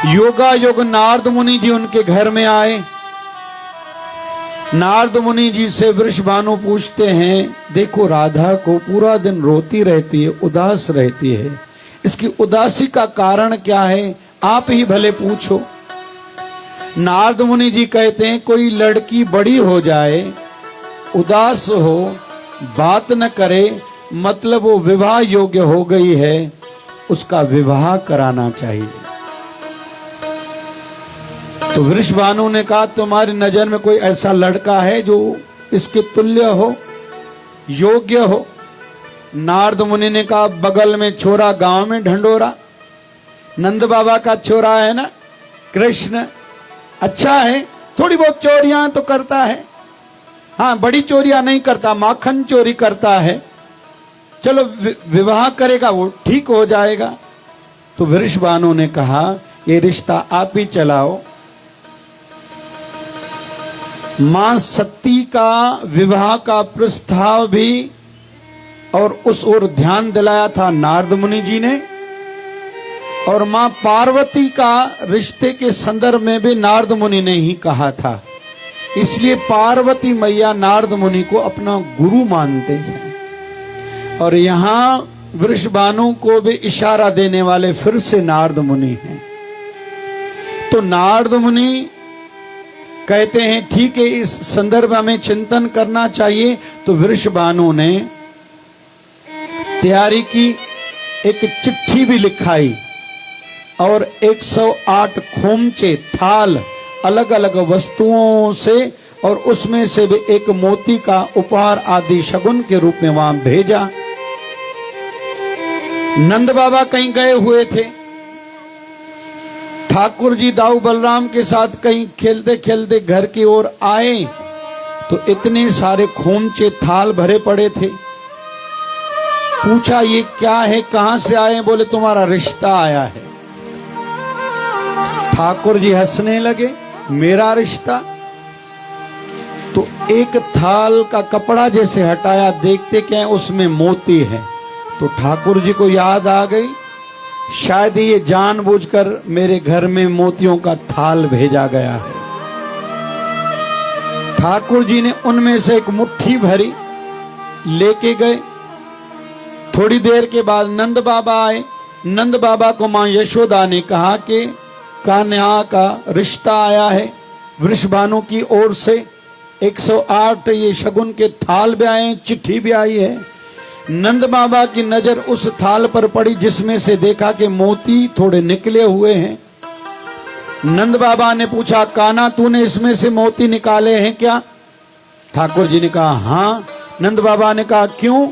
योगा योग नारद मुनि जी उनके घर में आए। नारद मुनि जी से वृषभानु पूछते हैं, देखो राधा को पूरा दिन रोती रहती है, उदास रहती है, इसकी उदासी का कारण क्या है, आप ही भले पूछो। नारद मुनि जी कहते हैं, कोई लड़की बड़ी हो जाए, उदास हो, बात न करे, मतलब वो विवाह योग्य हो गई है, उसका विवाह कराना चाहिए। तो वृषभानु ने कहा, तुम्हारी नजर में कोई ऐसा लड़का है जो इसके तुल्य हो, योग्य हो? नारद मुनि ने कहा, बगल में छोरा, गांव में ढंडोरा, नंद बाबा का छोरा है ना कृष्ण, अच्छा है, थोड़ी बहुत चोरियां तो करता है, हाँ बड़ी चोरियां नहीं करता, माखन चोरी करता है, चलो विवाह करेगा वो ठीक हो जाएगा। तो वृषभानु ने कहा, ये रिश्ता आप ही चलाओ। मां सती का विवाह का प्रस्ताव भी और उस ओर ध्यान दिलाया था नारद मुनि जी ने, और मां पार्वती का रिश्ते के संदर्भ में भी नारद मुनि ने ही कहा था। इसलिए पार्वती मैया नारद मुनि को अपना गुरु मानते हैं। और यहां वृषभानु को भी इशारा देने वाले फिर से नारद मुनि हैं। तो नारद मुनि कहते हैं, ठीक है, इस संदर्भ में चिंतन करना चाहिए। तो वृषभानु ने तैयारी की, एक चिट्ठी भी लिखाई और 108 खोमचे, थाल, अलग अलग वस्तुओं से, और उसमें से भी एक मोती का उपहार आदि शगुन के रूप में वहां भेजा। नंद बाबा कहीं गए हुए थे, ठाकुर जी दाऊ बलराम के साथ कहीं खेलते खेलते घर की ओर आए। तो इतने सारे खोमचे थाल भरे पड़े थे। पूछा ये क्या है, कहां से आए? बोले तुम्हारा रिश्ता आया है। ठाकुर जी हंसने लगे, मेरा रिश्ता? तो एक थाल का कपड़ा जैसे हटाया, देखते क्या उसमें मोती है। तो ठाकुर जी को याद आ गई, शायद ये जानबूझकर मेरे घर में मोतियों का थाल भेजा गया है। ठाकुर जी ने उनमें से एक मुट्ठी भरी लेके गए। थोड़ी देर के बाद नंद बाबा आए। नंद बाबा को मां यशोदा ने कहा कि कान्हा का रिश्ता आया है वृषभानु की ओर से। 108 ये शगुन के थाल भी आए, चिट्ठी भी आई है। नंद बाबा की नजर उस थाल पर पड़ी जिसमें से देखा कि मोती थोड़े निकले हुए हैं। नंद बाबा ने पूछा, कान्हा तूने इसमें से मोती निकाले हैं क्या? ठाकुर जी ने कहा हाँ। नंद बाबा ने कहा क्यों?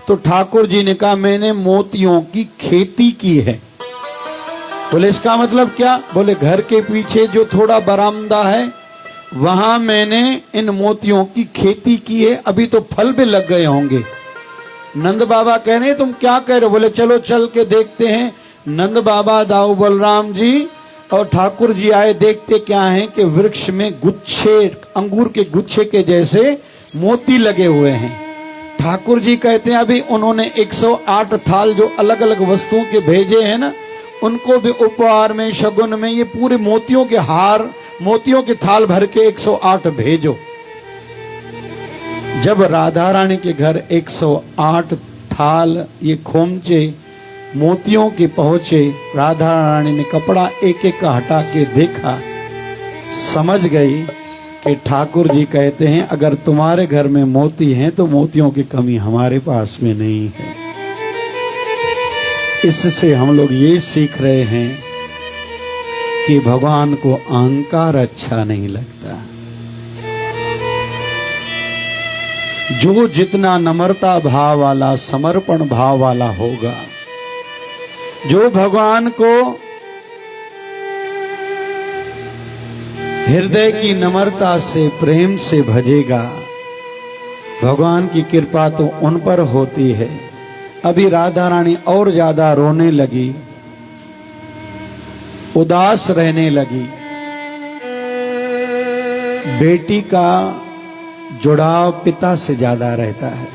तो ठाकुर जी ने कहा मैंने मोतियों की खेती की है। बोले इसका मतलब क्या? बोले घर के पीछे जो थोड़ा बरामदा है वहां मैंने इन मोतियों की खेती की है, अभी तो फल भी लग गए होंगे। नंद बाबा कह रहे तुम क्या कह रहे हो? बोले चलो चल के देखते हैं। नंद बाबा, दाऊ बलराम जी और ठाकुर जी आए। देखते क्या है कि वृक्ष में गुच्छे, अंगूर के गुच्छे के जैसे मोती लगे हुए हैं। ठाकुर जी कहते हैं अभी उन्होंने 108 थाल जो अलग अलग वस्तुओं के भेजे हैं ना, उनको भी उपहार में, शगुन में ये पूरे मोतियों के हार, मोतियों के थाल भर के 108 भेजो। जब राधा रानी के घर 108 थाल ये खोमचे मोतियों के पहुंचे, राधा रानी ने कपड़ा एक एक का हटा के देखा, समझ गई कि ठाकुर जी कहते हैं अगर तुम्हारे घर में मोती हैं तो मोतियों की कमी हमारे पास में नहीं है। इससे हम लोग ये सीख रहे हैं कि भगवान को अहंकार अच्छा नहीं लगता। जो जितना नम्रता भाव वाला, समर्पण भाव वाला होगा, जो भगवान को हृदय की नम्रता से, प्रेम से भजेगा, भगवान की कृपा तो उन पर होती है। अभी राधा रानी और ज्यादा रोने लगी, उदास रहने लगी। बेटी का जुड़ाव पिता से ज्यादा रहता है।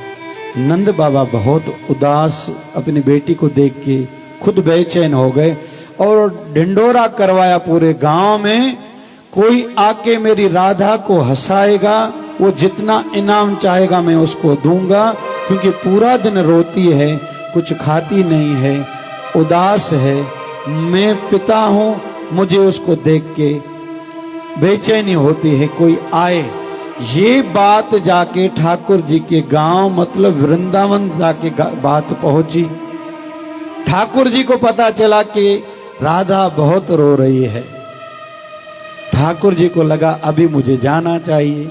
नंद बाबा बहुत उदास अपनी बेटी को देख के खुद बेचैन हो गए और ढिंडोरा करवाया पूरे गांव में, कोई आके मेरी राधा को हंसाएगा, वो जितना इनाम चाहेगा मैं उसको दूंगा, क्योंकि पूरा दिन रोती है, कुछ खाती नहीं है, उदास है। मैं पिता हूं, मुझे उसको देख के बेचैनी होती है, कोई आए। ये बात जाके ठाकुर जी के गांव मतलब वृंदावन जाके बात पहुंची। ठाकुर जी को पता चला कि राधा बहुत रो रही है। ठाकुर जी को लगा अभी मुझे जाना चाहिए।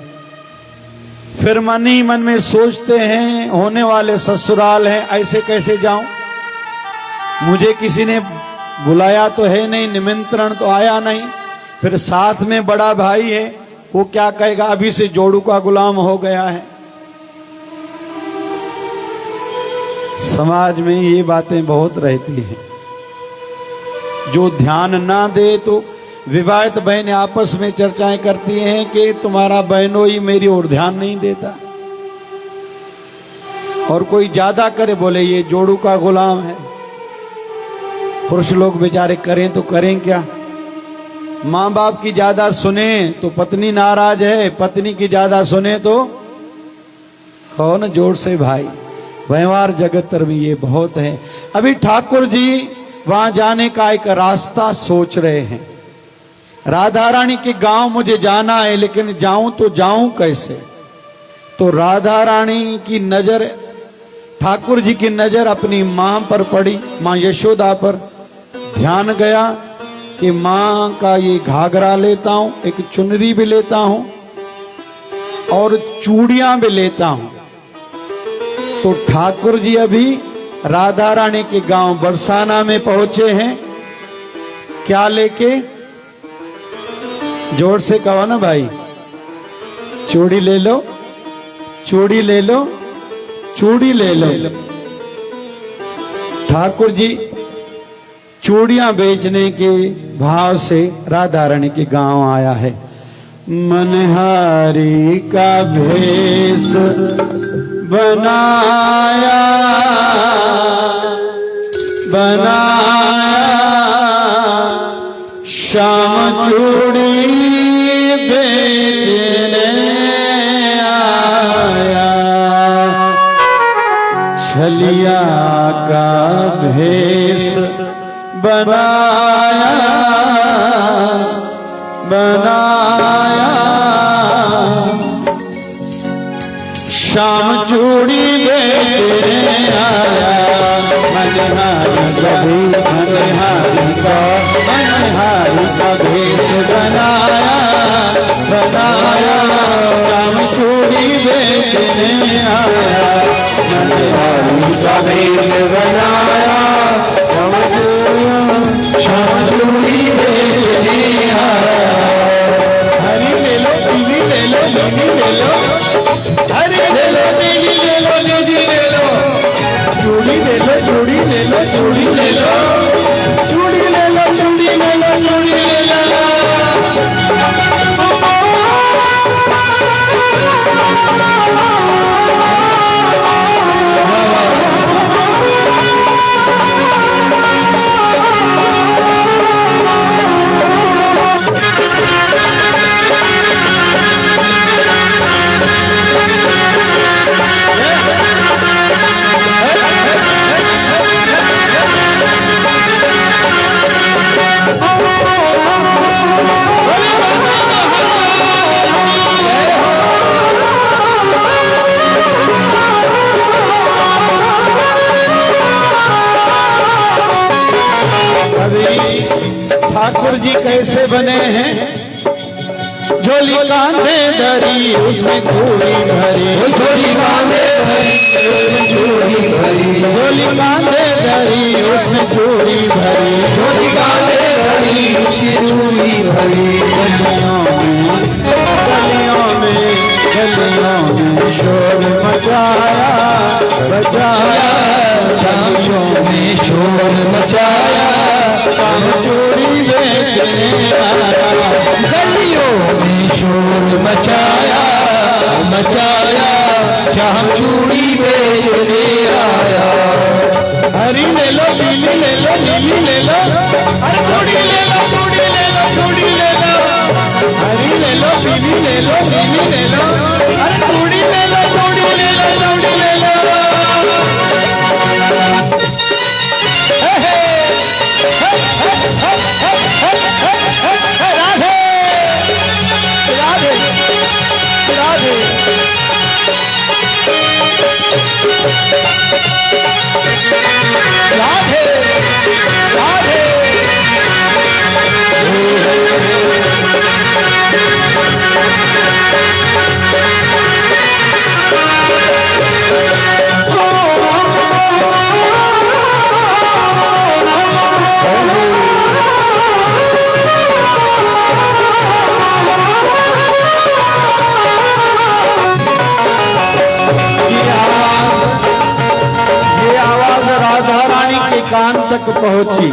फिर मन ही मन में सोचते हैं होने वाले ससुराल हैं, ऐसे कैसे जाऊं? मुझे किसी ने बुलाया तो है नहीं, निमंत्रण तो आया नहीं। फिर साथ में बड़ा भाई है, वो क्या कहेगा, अभी से जोड़ू का गुलाम हो गया है। समाज में ये बातें बहुत रहती हैं। जो ध्यान ना दे तो विवाहित बहनें आपस में चर्चाएं करती हैं कि तुम्हारा बहनोई मेरी ओर ध्यान नहीं देता, और कोई ज्यादा करे बोले ये जोड़ू का गुलाम है। पुरुष लोग बेचारे करें तो करें क्या? माँ बाप की ज्यादा सुने तो पत्नी नाराज है, पत्नी की ज्यादा सुने तो कौन जोड़ से भाई। व्यवहार जगत में ये बहुत है। अभी ठाकुर जी वहां जाने का एक रास्ता सोच रहे हैं। राधा रानी के गांव मुझे जाना है, लेकिन जाऊं तो जाऊं कैसे? तो राधा रानी की नजर, ठाकुर जी की नजर अपनी मां पर पड़ी, मां यशोदा पर। ध्यान गया कि मां का ये घाघरा लेता हूं, एक चुनरी भी लेता हूं और चूड़ियां भी लेता हूं। तो ठाकुर जी अभी राधा रानी के गांव बरसाना में पहुंचे हैं। क्या लेके? जोर से कहो ना भाई। चूड़ी ले लो, चूड़ी ले लो, चूड़ी ले लो। ठाकुर जी चूड़ियां बेचने के भाव से राधा रानी के गांव आया है। मनहारी का भेष बनाया बनाया, श्याम चूड़ी बेचने आया। छलिया का भेष बनाया बनाया, श्याम चूड़ी बेचने आया। मनहारी का भेष बनाया बनाया, श्याम चूड़ी बेचने आया। मनहारी का भेष बनाया, श्याम चूड़ी बेचने आया। हरी ले लो, पीली ले लो, नीली ले लो, हरी ले लो, नीली ले लो, नीली ले लो, चूड़ी ले लो, चूड़ी ले लो, चूड़ी ले लो, चूड़ी ले लो, चूड़ी ले लो, चूड़ी ले लो। ठाकुर जी कैसे बने हैं? झोली कांधे धरी उसमें चूड़ी भरी, झोली कांधे धरी चूड़ी भरी, झोली कांधे धरी उसमें चूड़ी भरी, झोली कांधे धरी उसकी चूड़ी भरी। गलियों में शोर मचाया बचाया, गलियों में शोर मचाया, श्याम चूड़ी बेचने आया। गलियों में शोर मचाया मचाया, श्याम चूड़ी बेचने आया। हरी ले लो, पीली ले लो, नीली ले लो, अरे चूड़ी ले लो, चूड़ी ले लो, चूड़ी ले लो, हरी ले लो, पीली ले लो, नीली ले लो, अरे चूड़ी ले लो, चूड़ी ले लो, चूड़ी ले लो। कान तक पहुंची,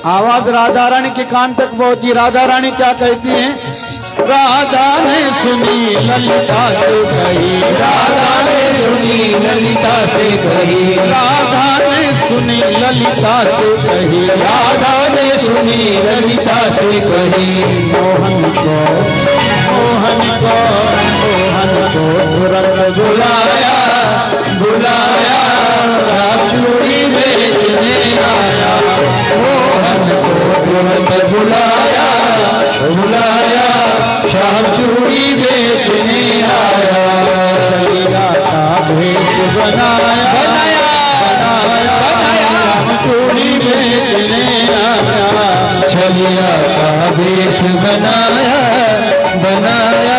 आवाज राधा रानी के कान तक पहुंची। राधा रानी क्या कहती हैं? राधा ने सुनी ललिता से कही, राधा ने सुनी ललिता से कही, राधा ने सुनी ललिता से कही, राधा ने सुनी ललिता से कही। मोहन को मोहन को मोहन को तुरंत बुलाया बुलाया, चूड़ी बेचने आया। मोहन को तुरंत बुलाया बुलाया, श्याम चूड़ी बेचने आया। छलिया का भेष बनाया बनाया बनाया, श्याम चूड़ी बेचने आया। छलिया का भेष बनाया बनाया,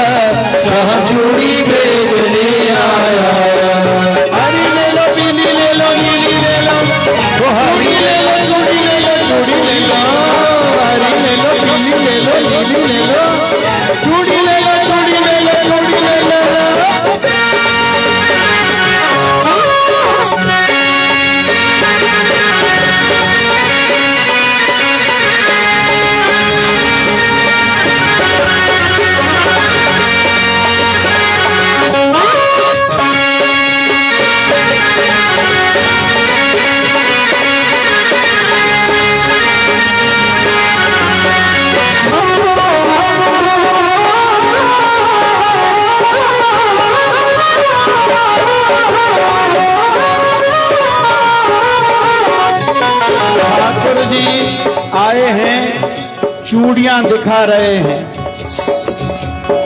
श्याम चूड़ी बेचने आया। हरी ले लो, पीली ले लो, नीली ले लो, हरी ले लो, चूड़ी ले लो, चूड़ी ले लो, हरी ले लो, पीली ले लो, नीली ले लो, चूड़ी ले लो, चूड़ी ले लो, चूड़ी ले लो। चूड़ियां दिखा रहे हैं।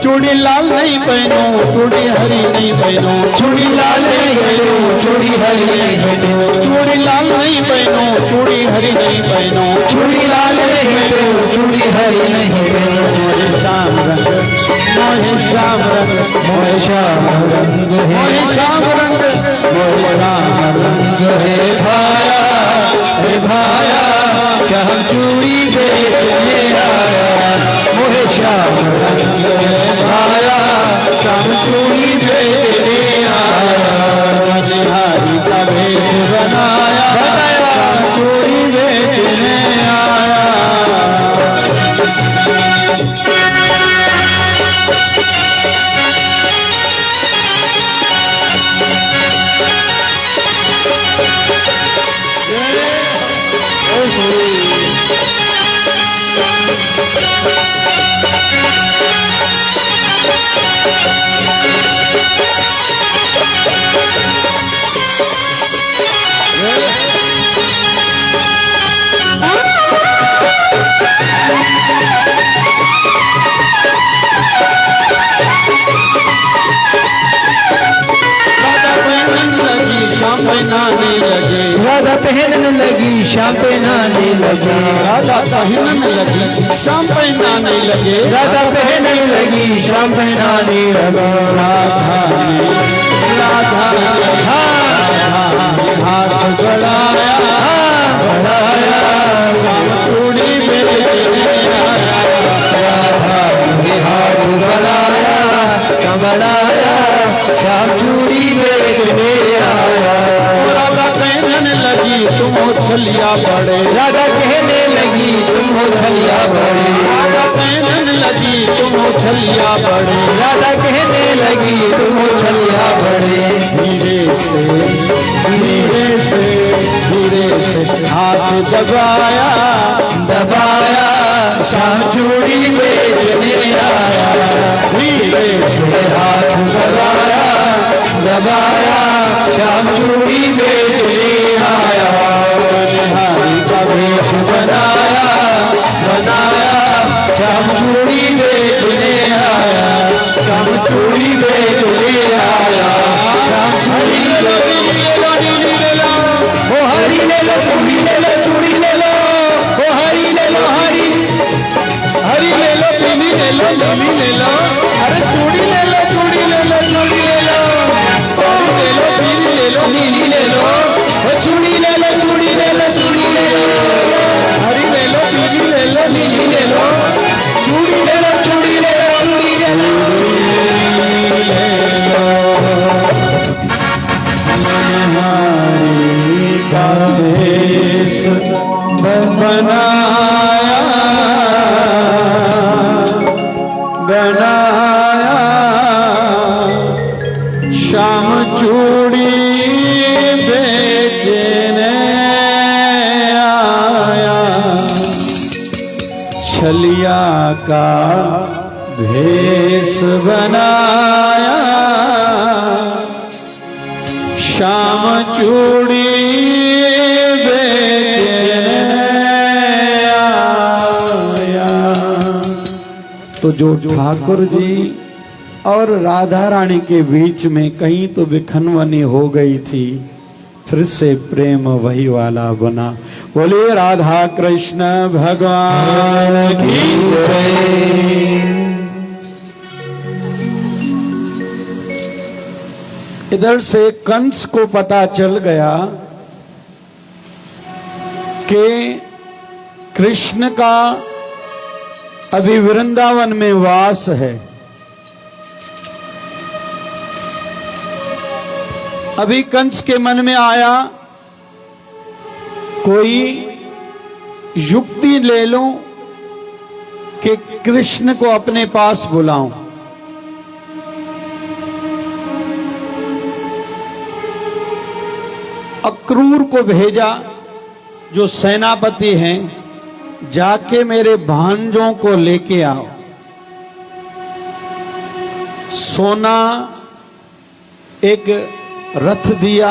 चूड़ी लाल नहीं पहनो, चूड़ी हरी नहीं पहनो, चूड़ी लाल नहीं पहनो, चूड़ी हरी नहीं पहनो, चूड़ी लाल नहीं पहनो, चूड़ी हरी नहीं पहनो, चूड़ी लाल नहीं पहनो, चूड़ी हरी नहीं पहनो। मोहे श्याम रंग, मोहे श्याम रंग, मोहे श्याम रंग है, मोहे श्याम रंग, मोहे श्याम रंग है भाया, हे भाया क्या हम चूड़ी बेचने आया। मोहे श्याम रंग है भाया, श्याम चूड़ी बेचने आया। बिहारी का भेष बनाया, श्याम चूड़ी बेचने आया। राधा पहनने लगी, शाम पहनाने लगी, राधा पहनने लगी, शाम पहनाने लगे, राधा पहनने लगी, शाम पहनाने लगी। राधा हाथ बढ़ाया, बढ़ाया श्याम चूड़ी बेचने आया। हाथ बढ़ाया, बढ़ाया श्याम चूड़ी बेचने आया। राधा कहने लगी तुम हो छलिया बड़े, राधा कहने लगी तुम हो छलिया बड़े, राधा कहने लगी तुम हो छलिया बड़े, राधा कहने लगी तुम हो छलिया बड़े। धीरे से हाथ दबाया, दबाया श्याम चूड़ी बेचने आया। धीरे से हाथ दबाया, दबाया श्याम चूड़ी बेचने आया। बिहारी का वेश बनाया, बनाया श्याम चूड़ी बेचने आया, श्याम चूड़ी बेचने आया। श्याम चूड़ी ओ हरी ले लो, चूड़ी ले लो, चूड़ी ले लो, ओ हरी ले लो, हरी हरी ले लो, पीली ले लो, नीली ले लो, अरे चूड़ी ले लो, चूड़ी ले लो, चूड़ी ले लो, चूड़ी ले लो, पीली ले लो, नीली ले लो, ओ चूड़ी ले लो, चूड़ी ले लो, चूड़ी ले लो, हरी ले लो, पीली ले लो, नीली ले लो, चूड़ी ले लो, चूड़ी ले लो, चूड़ी ले लो। मनहारी का भेष बनाया, बनाया श्याम चूड़ी बेचने आया। छलिया का भेष बनाया, श्याम चूड़ी बेचने आया। तो जो ठाकुर जी और राधा रानी के बीच में कहीं तो बिखनवनी हो गई थी, फिर से प्रेम वही वाला बना। बोले राधा कृष्ण भगवान की जय। इधर से कंस को पता चल गया कि कृष्ण का अभी वृंदावन में वास है। अभी कंस के मन में आया कोई युक्ति ले लूं कि कृष्ण को अपने पास बुलाऊं। अक्रूर को भेजा जो सेनापति हैं, जाके मेरे भांजों को लेके आओ। सोना एक रथ दिया।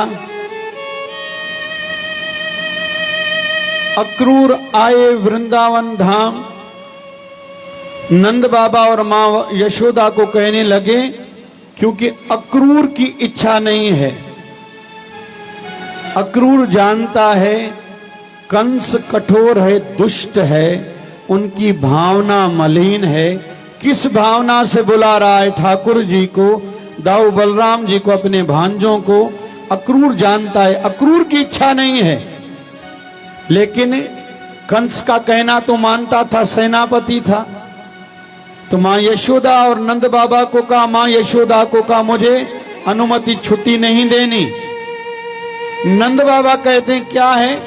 अक्रूर आए वृंदावन धाम नंद बाबा और मां यशोदा को कहने लगे, क्योंकि अक्रूर की इच्छा नहीं है। अक्रूर जानता है कंस कठोर है, दुष्ट है, उनकी भावना मलिन है। किस भावना से बुला रहा है ठाकुर जी को, दाऊ बलराम जी को, अपने भांजों को, अक्रूर जानता है। अक्रूर की इच्छा नहीं है, लेकिन कंस का कहना तो मानता था, सेनापति था। तो मां यशोदा और नंद बाबा को कहा, मां यशोदा को कहा, मुझे अनुमति छुट्टी नहीं देनी। नंद बाबा कहते हैं क्या है,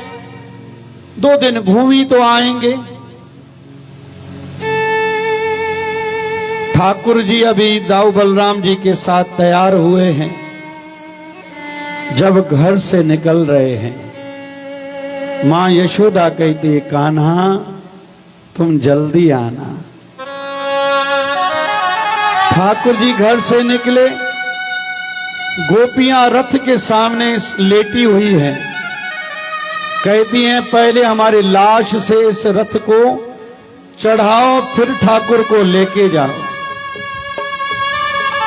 2 दिन घूमी तो आएंगे। ठाकुर जी अभी दाऊ बलराम जी के साथ तैयार हुए हैं। जब घर से निकल रहे हैं, मां यशोदा कहती है, कान्हा तुम जल्दी आना। ठाकुर जी घर से निकले, गोपियां रथ के सामने लेटी हुई हैं। कहती हैं पहले हमारी लाश से इस रथ को चढ़ाओ, फिर ठाकुर को लेके जाओ।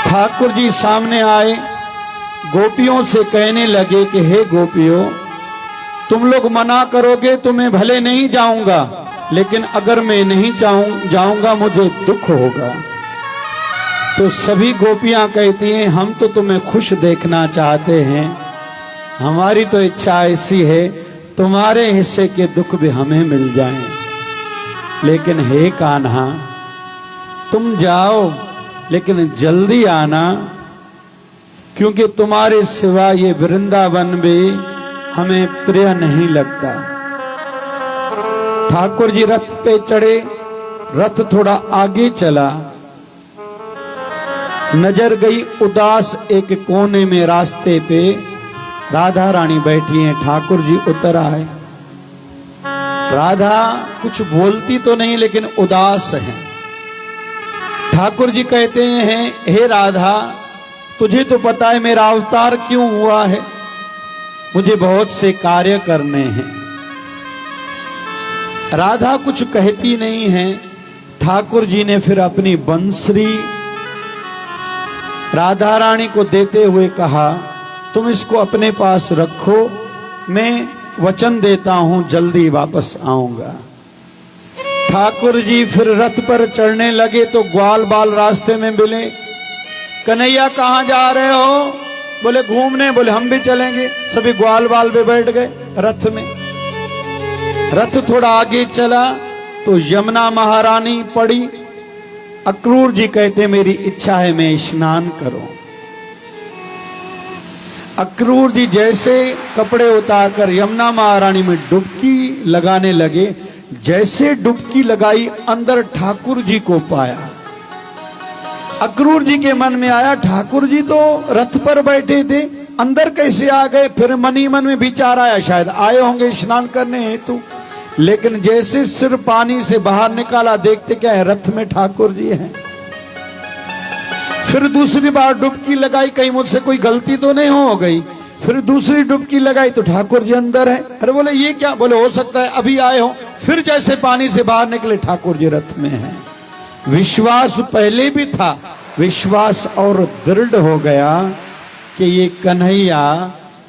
ठाकुर जी सामने आए, गोपियों से कहने लगे कि हे गोपियों, तुम लोग मना करोगे तो मैं भले नहीं जाऊंगा, लेकिन अगर मैं नहीं जाऊंगा मुझे दुख होगा। तो सभी गोपियां कहती हैं हम तो तुम्हें खुश देखना चाहते हैं, हमारी तो इच्छा ऐसी है तुम्हारे हिस्से के दुख भी हमें मिल जाएं। लेकिन हे कान्हा तुम जाओ, लेकिन जल्दी आना, क्योंकि तुम्हारे सिवा ये वृंदावन भी हमें प्रिय नहीं लगता। ठाकुर जी रथ पे चढ़े, रथ थोड़ा आगे चला, नजर गई उदास एक कोने में रास्ते पे राधा रानी बैठी हैं। ठाकुर जी उतर आए। राधा कुछ बोलती तो नहीं, लेकिन उदास है। ठाकुर जी कहते हैं हे राधा, तुझे तो पता है मेरा अवतार क्यों हुआ है, मुझे बहुत से कार्य करने हैं। राधा कुछ कहती नहीं है। ठाकुर जी ने फिर अपनी बंसरी राधा रानी को देते हुए कहा, तुम इसको अपने पास रखो, मैं वचन देता हूं जल्दी वापस आऊंगा। ठाकुर जी फिर रथ पर चढ़ने लगे तो ग्वाल बाल रास्ते में मिले। कन्हैया कहां जा रहे हो? बोले घूमने। बोले हम भी चलेंगे। सभी ग्वाल बाल पे बैठ गए रथ में। रथ थोड़ा आगे चला तो यमुना महारानी पड़ी। अक्रूर जी कहते मेरी इच्छा है मैं स्नान करूं। अक्रूर जी जैसे कपड़े उतारकर यमुना महारानी में डुबकी लगाने लगे, जैसे डुबकी लगाई अंदर ठाकुर जी को पाया। अक्रूर जी के मन में आया ठाकुर जी तो रथ पर बैठे थे, अंदर कैसे आ गए? फिर मन ही मन में विचार आया शायद आए होंगे स्नान करने हेतु। लेकिन जैसे सिर पानी से बाहर निकाला, देखते क्या है रथ में ठाकुर जी हैं। फिर दूसरी बार डुबकी लगाई, कहीं मुझसे कोई गलती तो नहीं हो गई। फिर दूसरी डुबकी लगाई तो ठाकुर जी अंदर है। अरे बोले ये क्या? बोले हो सकता है अभी आए हो। फिर जैसे पानी से बाहर निकले ठाकुर जी रथ में हैं। विश्वास पहले भी था, विश्वास और दृढ़ हो गया कि ये कन्हैया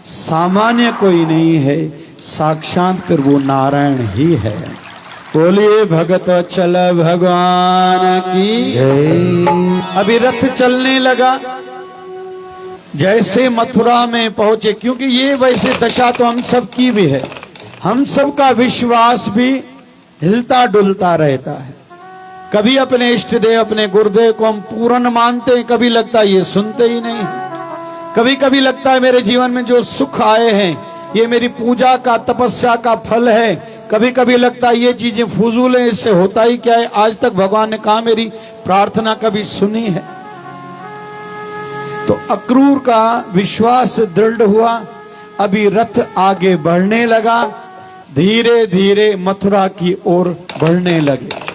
सामान्य कोई नहीं है, साक्षात प्रभु नारायण ही है। बोलिए भगत चल भगवान की जय। अभी रथ चलने लगा, जैसे मथुरा में पहुंचे, क्योंकि ये वैसे दशा तो हम सब की भी है, हम सब का विश्वास भी हिलता डुलता रहता है। कभी अपने इष्ट देव अपने गुरुदेव को हम पूर्ण मानते हैं, कभी लगता है ये सुनते ही नहीं है। कभी कभी लगता है मेरे जीवन में जो सुख आए हैं ये मेरी पूजा का तपस्या का फल है। कभी कभी लगता है ये चीजें फजूल है, इससे होता ही क्या है। आज तक भगवान ने कहा मेरी प्रार्थना कभी सुनी है? तो अक्रूर का विश्वास दृढ़ हुआ। अभी रथ आगे बढ़ने लगा, धीरे धीरे मथुरा की ओर बढ़ने लगे।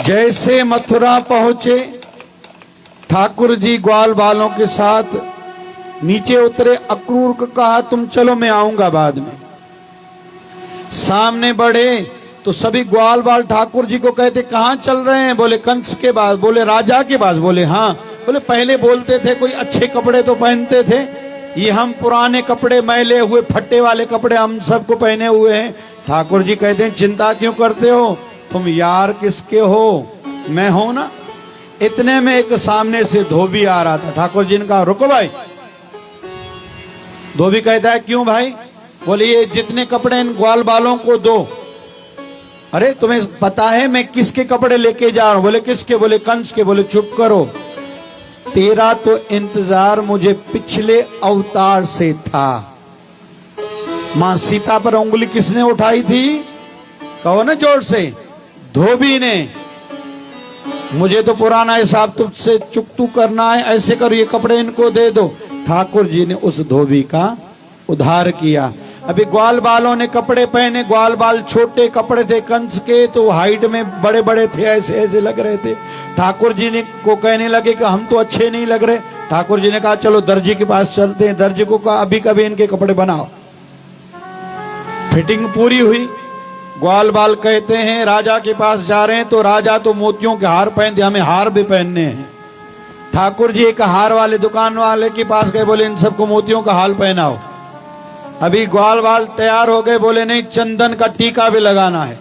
जैसे मथुरा पहुंचे, ठाकुर जी ग्वाल बालों के साथ नीचे उतरे। अक्रूर को कहा तुम चलो मैं आऊंगा बाद में। सामने बढ़े तो सभी ग्वाल बाल ठाकुर जी को कहते कहाँ चल रहे हैं? बोले कंस के पास। बोले राजा के पास? बोले हाँ। बोले पहले बोलते थे कोई अच्छे कपड़े तो पहनते थे, ये हम पुराने कपड़े मैले हुए फट्टे वाले कपड़े हम सबको पहने हुए हैं। ठाकुर जी कहते हैं चिंता क्यों करते हो, तुम यार किसके हो? मैं हूं ना। इतने में एक सामने से धोबी आ रहा था। ठाकुर जी ने कहा रुको भाई। धोबी कहता है क्यों भाई? बोले ये जितने कपड़े इन ग्वाल बालों को दो। अरे तुम्हें पता है मैं किसके कपड़े लेके जा रहा हूं? बोले किसके? बोले कंस के। बोले चुप करो, तेरा तो इंतजार मुझे पिछले अवतार से था। मां सीता पर उंगली किसने उठाई थी? कहो ना जोर से। धोबी ने। मुझे तो पुराना हिसाब तुझसे चुकतू करना है, ऐसे करो ये कपड़े इनको दे दो। ठाकुर जी ने उस धोबी का उद्धार किया। अभी ग्वाल बालों ने कपड़े पहने, ग्वाल बाल छोटे कपड़े थे कंस के, तो हाइट में बड़े बड़े थे, ऐसे ऐसे लग रहे थे। ठाकुर जी ने को कहने लगे कि हम तो अच्छे नहीं लग रहे। ठाकुर जी ने कहा चलो दर्जी के पास चलते हैं। दर्जी को कहा अभी कभी इनके कपड़े बनाओ। फिटिंग पूरी हुई। ग्वाल बाल कहते हैं राजा के पास जा रहे हैं, तो राजा तो मोतियों के हार पहनते, हमें हार भी पहनने हैं। ठाकुर जी एक हार वाले दुकान वाले के पास गए, बोले इन सबको मोतियों का हार पहनाओ। अभी ग्वाल बाल तैयार हो गए, बोले नहीं चंदन का टीका भी लगाना है।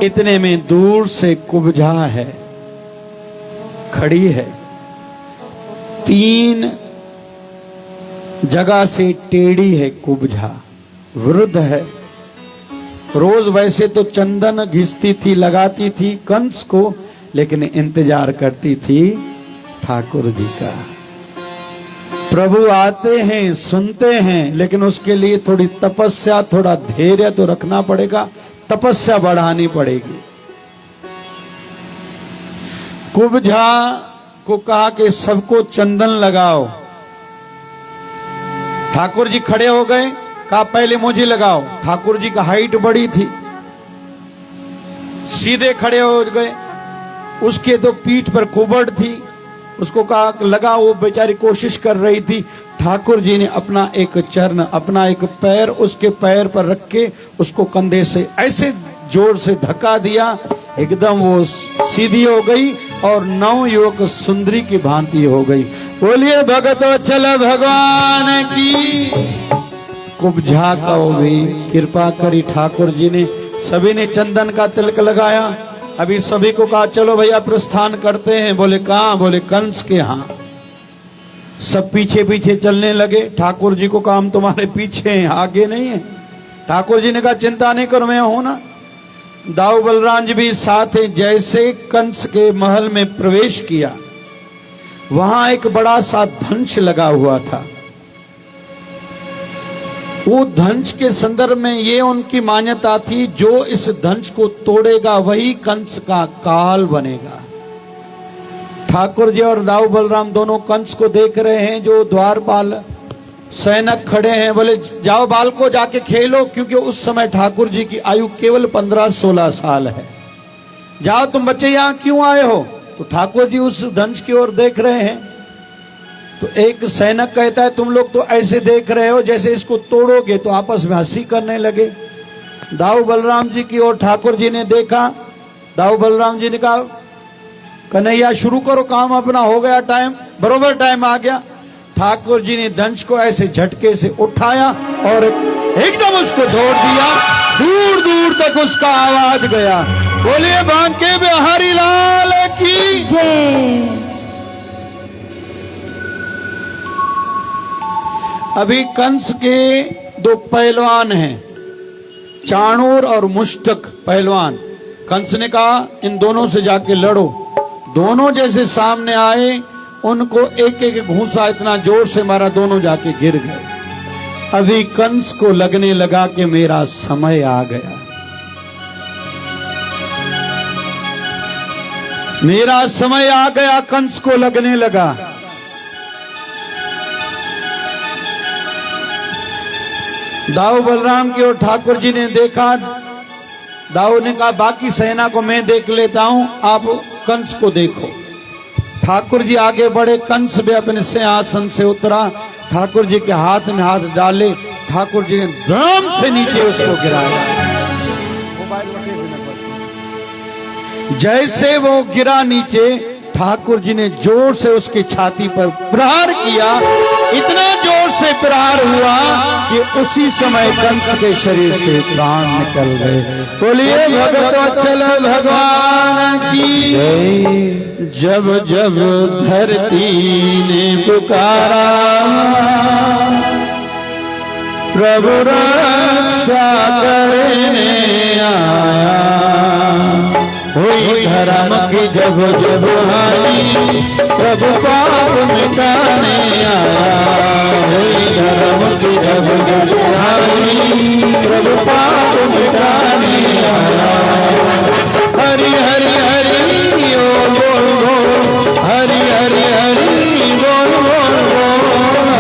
इतने में दूर से कुब्जा है, खड़ी है, 3 जगह से टेढ़ी है कुब्जा, वृद्ध है। रोज वैसे तो चंदन घिसती थी, लगाती थी कंस को, लेकिन इंतजार करती थी ठाकुर जी का। प्रभु आते हैं, सुनते हैं, लेकिन उसके लिए थोड़ी तपस्या, थोड़ा धैर्य तो रखना पड़ेगा, तपस्या बढ़ानी पड़ेगी। कुब्जा को कहा कि सबको चंदन लगाओ। ठाकुर जी खड़े हो गए, कहा पहले मुझे लगाओ। ठाकुर जी का हाइट बड़ी थी, सीधे खड़े हो गए। उसके तो पीठ पर कुबड़ थी, उसको कहा लगा। वो बेचारी कोशिश कर रही थी। ठाकुर जी ने अपना एक चरण, अपना एक पैर उसके पैर पर रख के उसको कंधे से ऐसे जोर से धक्का दिया, एकदम वो सीधी हो गई और नवयुवक सुंदरी की भांति हो गई। बोलिए भगतो चल भगवान की। कुब्जा का भी कृपा करी ठाकुर जी ने। सभी ने चंदन का तिलक लगाया। अभी सभी को कहा चलो भैया प्रस्थान करते हैं। बोले कहां? बोले कंस के यहाँ। सब पीछे पीछे चलने लगे। ठाकुर जी को कहा हम तुम्हारे पीछे हैं, आगे नहीं है। ठाकुर जी ने कहा चिंता नहीं करो, मैं हूं ना। दाऊ बलराम जी भी साथ है। जैसे कंस के महल में प्रवेश किया, वहां एक बड़ा सा धनुष लगा हुआ था। वो धनुष के संदर्भ में ये उनकी मान्यता थी, जो इस धनुष को तोड़ेगा वही कंस का काल बनेगा। ठाकुर जी और दाऊ बलराम दोनों कंस को देख रहे हैं, जो द्वारपाल सैनिक खड़े हैं। बोले जाओ बाल को जाके खेलो, क्योंकि उस समय ठाकुर जी की आयु केवल 15-16 साल है। जाओ तुम बच्चे यहाँ क्यों आए हो? तो ठाकुर जी उस धनुष की ओर देख रहे हैं। तो एक सैनिक कहता है तुम लोग तो ऐसे देख रहे हो जैसे इसको तोड़ोगे, तो आपस में हंसी करने लगे। दाऊ बलराम जी की ओर ठाकुर जी ने देखा। दाऊ बलराम जी ने कहा कन्हैया शुरू करो काम अपना, हो गया टाइम, बरोबर टाइम आ गया। ठाकुर जी ने धनुष को ऐसे झटके से उठाया और एकदम उसको तोड़ दिया। दूर दूर तक उसका आवाज गया। बोलिए बांके बिहारी लाल की जय। अभी कंस के 2 पहलवान हैं, चाणूर और मुष्टक पहलवान। कंस ने कहा इन दोनों से जाके लड़ो। दोनों जैसे सामने आए, उनको एक एक घूंसा इतना जोर से मारा, दोनों जाके गिर गए। अभी कंस को लगने लगा कि मेरा समय आ गया, मेरा समय आ गया। कंस को लगने लगा। दाऊ बलराम की ओर ठाकुर जी ने देखा। दाऊ ने कहा बाकी सेना को मैं देख लेता हूं, आप कंस को देखो। ठाकुर जी आगे बढ़े। कंस भी अपने सिंहासन से उतरा, ठाकुर जी के हाथ में हाथ डाले। ठाकुर जी ने धड़ाम से नीचे उसको गिराया। जैसे वो गिरा नीचे, ठाकुर जी ने जोर से उसकी छाती पर प्रहार किया। इतना जोर से प्रहार हुआ कि उसी समय कंस के शरीर से प्राण निकल गए। बोलिए भगवत्वत्सल भगवान की जय। जब जब धरती ने पुकारा, प्रभु रक्षा करने आया। हुई धर्म की जब जब हानि, प्रभु पाप मिटाने आया। हुई धर्म की जब जब हानि, प्रभु पाप मिटाने आया। हरि हरि हरि ओ बोल बोल, हरि हरि हरि बोल बोल बोल,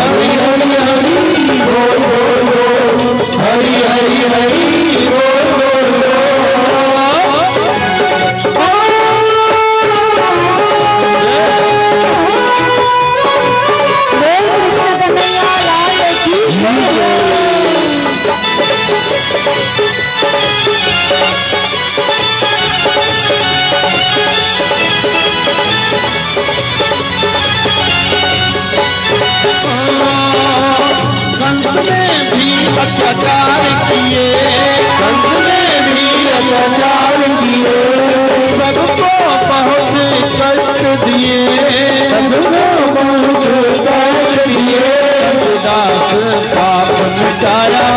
हरि हरि हरि बोल बोल बोल, हरि हरि हरि बोल बोल बोल। कंस ने भी अत्याचार किए, कंस ने भी अत्याचार किए, सबको बहुत कष्ट दिए, सबको बहुत कष्ट दिए। दास पाप मिटाया,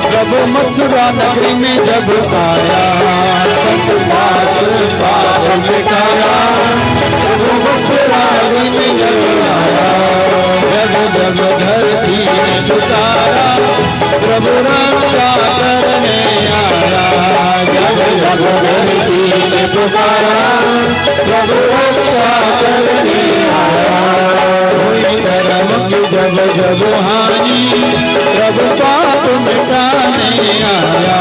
प्रभु मथुरा नगरी में जब आया। दास पाप मिटाया, प्रभु मथुरा नगरी में जब आया। जब जब धरती ने पुकारा, प्रभु रक्षा करने आया। जब जब धरती ने पुकारा, प्रभु रक्षा करने आया। हुई धर्म की जब जब हानि, प्रभु पाप मिटाने आया।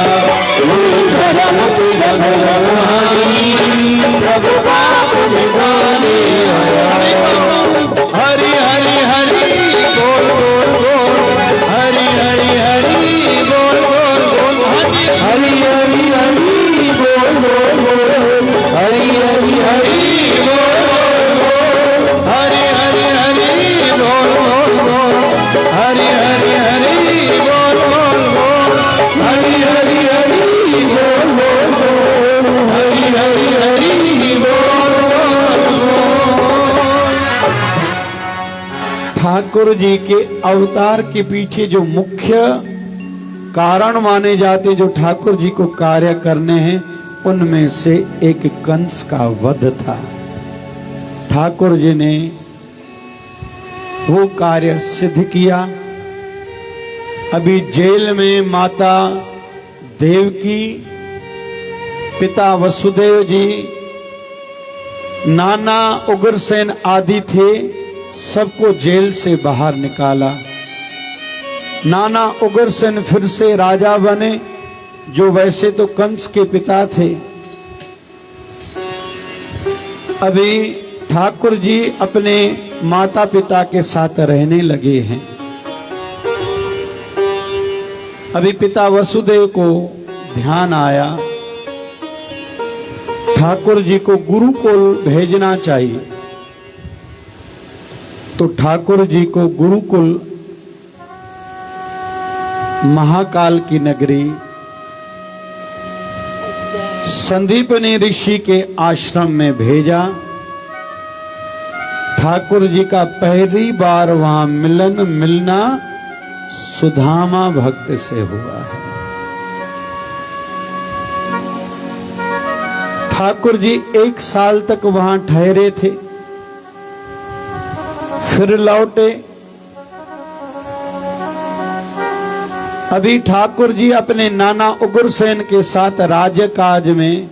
हुई धर्म की जब जब हानि, प्रभु पाप मिटाने आया। हरि हरि हरि बोल बोल बोल, हरि हरि हरि बोल बोल बोल, हरि हरि हरि बोल बोल बोल, हरि हरि हरि बोल बोल बोल, हरि हरि हरि बोल बोल बोल, हरि हरि हरि बोल बोल बोल, हरि हरि हरि बोल बोल बोल, हरि हरि हरि बोल बोल बोल। ठाकुर जी के अवतार के पीछे जो मुख्य कारण माने जाते, जो ठाकुर जी को कार्य करने हैं, उनमें से एक कंस का वध था। ठाकुर जी ने वो कार्य सिद्ध किया। अभी जेल में माता देवकी, पिता वसुदेव जी, नाना उग्रसेन आदि थे, सबको जेल से बाहर निकाला। नाना उग्रसेन फिर से राजा बने, जो वैसे तो कंस के पिता थे। अभी ठाकुर जी अपने माता पिता के साथ रहने लगे हैं। अभी पिता वसुदेव को ध्यान आया, ठाकुर जी को गुरुकुल भेजना चाहिए। तो ठाकुर जी को गुरुकुल महाकाल की नगरी संदीपनी ऋषि के आश्रम में भेजा। ठाकुर जी का पहली बार वहां मिलना सुदामा भक्त से हुआ है। ठाकुर जी 1 साल तक वहां ठहरे थे, फिर लौटे। अभी ठाकुर जी अपने नाना उग्रसेन के साथ राजकाज में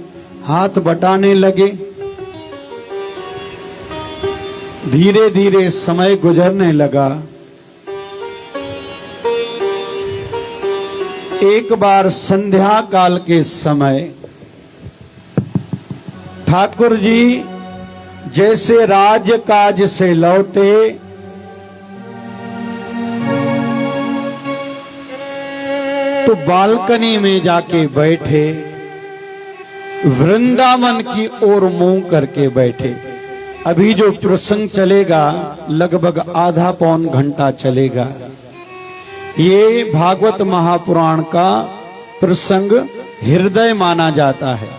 हाथ बटाने लगे। धीरे धीरे समय गुजरने लगा। एक बार संध्या काल के समय ठाकुर जी जैसे राजकाज से लौटे, तो बालकनी में जाके बैठे, वृंदावन की ओर मुंह करके बैठे। अभी जो प्रसंग चलेगा लगभग आधा पौन घंटा चलेगा। ये भागवत महापुराण का प्रसंग हृदय माना जाता है।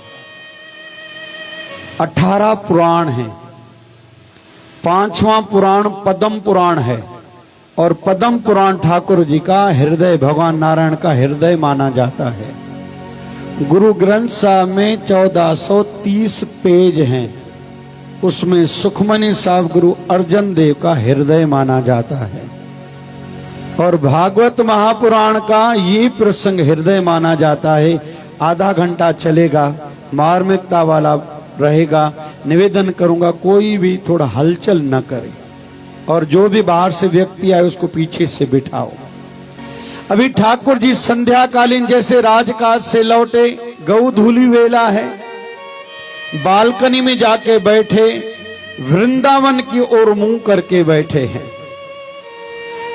18 पुराण हैं। 5वां पुराण पद्म पुराण है और पद्म पुराण ठाकुर जी का हृदय, भगवान नारायण का हृदय माना जाता है। गुरु ग्रंथ साहब में 1430 पेज हैं। उसमें सुखमनी साहब गुरु अर्जन देव का हृदय माना जाता है और भागवत महापुराण का ये प्रसंग हृदय माना जाता है। आधा घंटा चलेगा, मार्मिकता वाला रहेगा। निवेदन करूंगा कोई भी थोड़ा हलचल न करे और जो भी बाहर से व्यक्ति आए उसको पीछे से बिठाओ। अभी ठाकुर जी संध्याकालीन जैसे राजकाज से लौटे, गौधूली वेला है, बालकनी में जाके बैठे, वृंदावन की ओर मुंह करके बैठे हैं।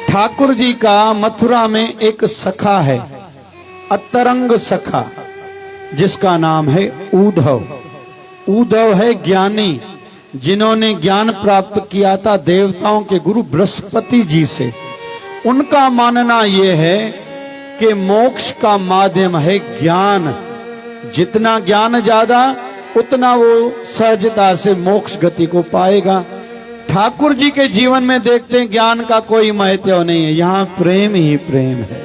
ठाकुर जी का मथुरा में एक सखा है, अतरंग सखा, जिसका नाम है उद्धव। उद्धव है ज्ञानी, जिन्होंने ज्ञान प्राप्त किया था देवताओं के गुरु बृहस्पति जी से। उनका मानना यह है कि मोक्ष का माध्यम है ज्ञान। जितना ज्ञान ज्यादा उतना वो सहजता से मोक्ष गति को पाएगा। ठाकुर जी के जीवन में देखते हैं ज्ञान का कोई महत्व नहीं है, यहां प्रेम ही प्रेम है।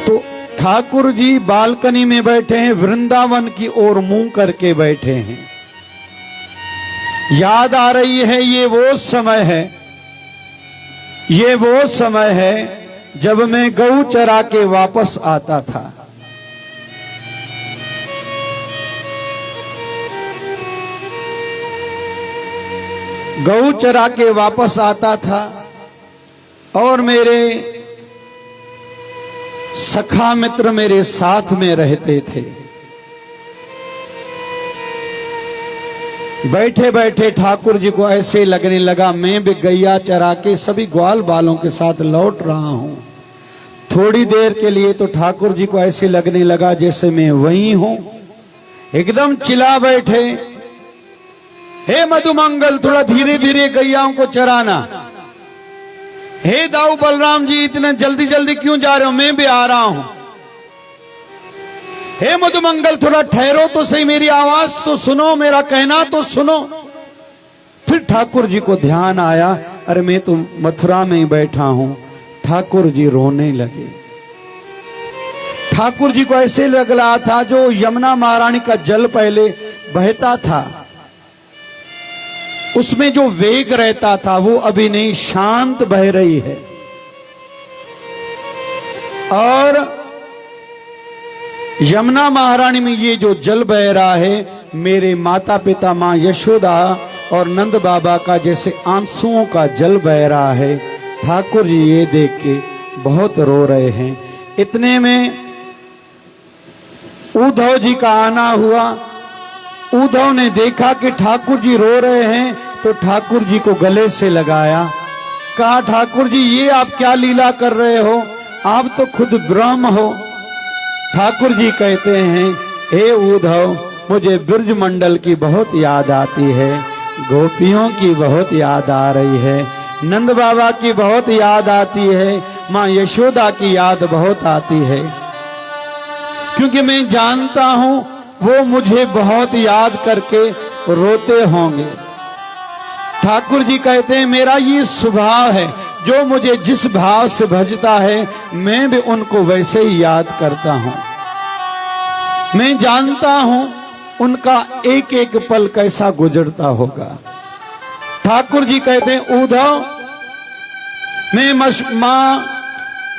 तो ठाकुर जी बालकनी में बैठे हैं, वृंदावन की ओर मुंह करके बैठे हैं। याद आ रही है ये वो समय है, ये वो समय है जब मैं गऊ चरा के वापस आता था। गऊ चरा के वापस आता था और मेरे सखा मित्र मेरे साथ में रहते थे। बैठे बैठे ठाकुर जी को ऐसे लगने लगा मैं भी गैया चरा के सभी ग्वाल बालों के साथ लौट रहा हूं। थोड़ी देर के लिए तो ठाकुर जी को ऐसे लगने लगा जैसे मैं वहीं हूं। एकदम चिल्ला बैठे, हे मधुमंगल थोड़ा धीरे धीरे गैयाओं को चराना। हे दाऊ बलराम जी इतने जल्दी जल्दी क्यों जा रहे हो, मैं भी आ रहा हूं। हे मधुमंगल थोड़ा ठहरो तो सही, मेरी आवाज तो सुनो, मेरा कहना तो सुनो। फिर ठाकुर जी को ध्यान आया, अरे मैं तो मथुरा में ही बैठा हूं। ठाकुर जी रोने लगे। ठाकुर जी को ऐसे लग रहा था जो यमुना महारानी का जल पहले बहता था, उसमें जो वेग रहता था वो अभी नहीं, शांत बह रही है। और यमुना महारानी में ये जो जल बह रहा है, मेरे माता पिता मां यशोदा और नंद बाबा का जैसे आंसुओं का जल बह रहा है। ठाकुर जी ये देख के बहुत रो रहे हैं। इतने में उद्धव जी का आना हुआ। उद्धव ने देखा कि ठाकुर जी रो रहे हैं तो ठाकुर जी को गले से लगाया, कहा ठाकुर जी ये आप क्या लीला कर रहे हो, आप तो खुद ब्रह्म हो। ठाकुर जी कहते हैं, हे उद्धव मुझे ब्रज मंडल की बहुत याद आती है, गोपियों की बहुत याद आ रही है, नंद बाबा की बहुत याद आती है, मां यशोदा की याद बहुत आती है, क्योंकि मैं जानता हूं वो मुझे बहुत याद करके रोते होंगे। ठाकुर जी कहते हैं मेरा ये स्वभाव है, जो मुझे जिस भाव से भजता है मैं भी उनको वैसे ही याद करता हूं। मैं जानता हूं उनका एक एक पल कैसा गुजरता होगा। ठाकुर जी कहते हैं उद्धव मैं मां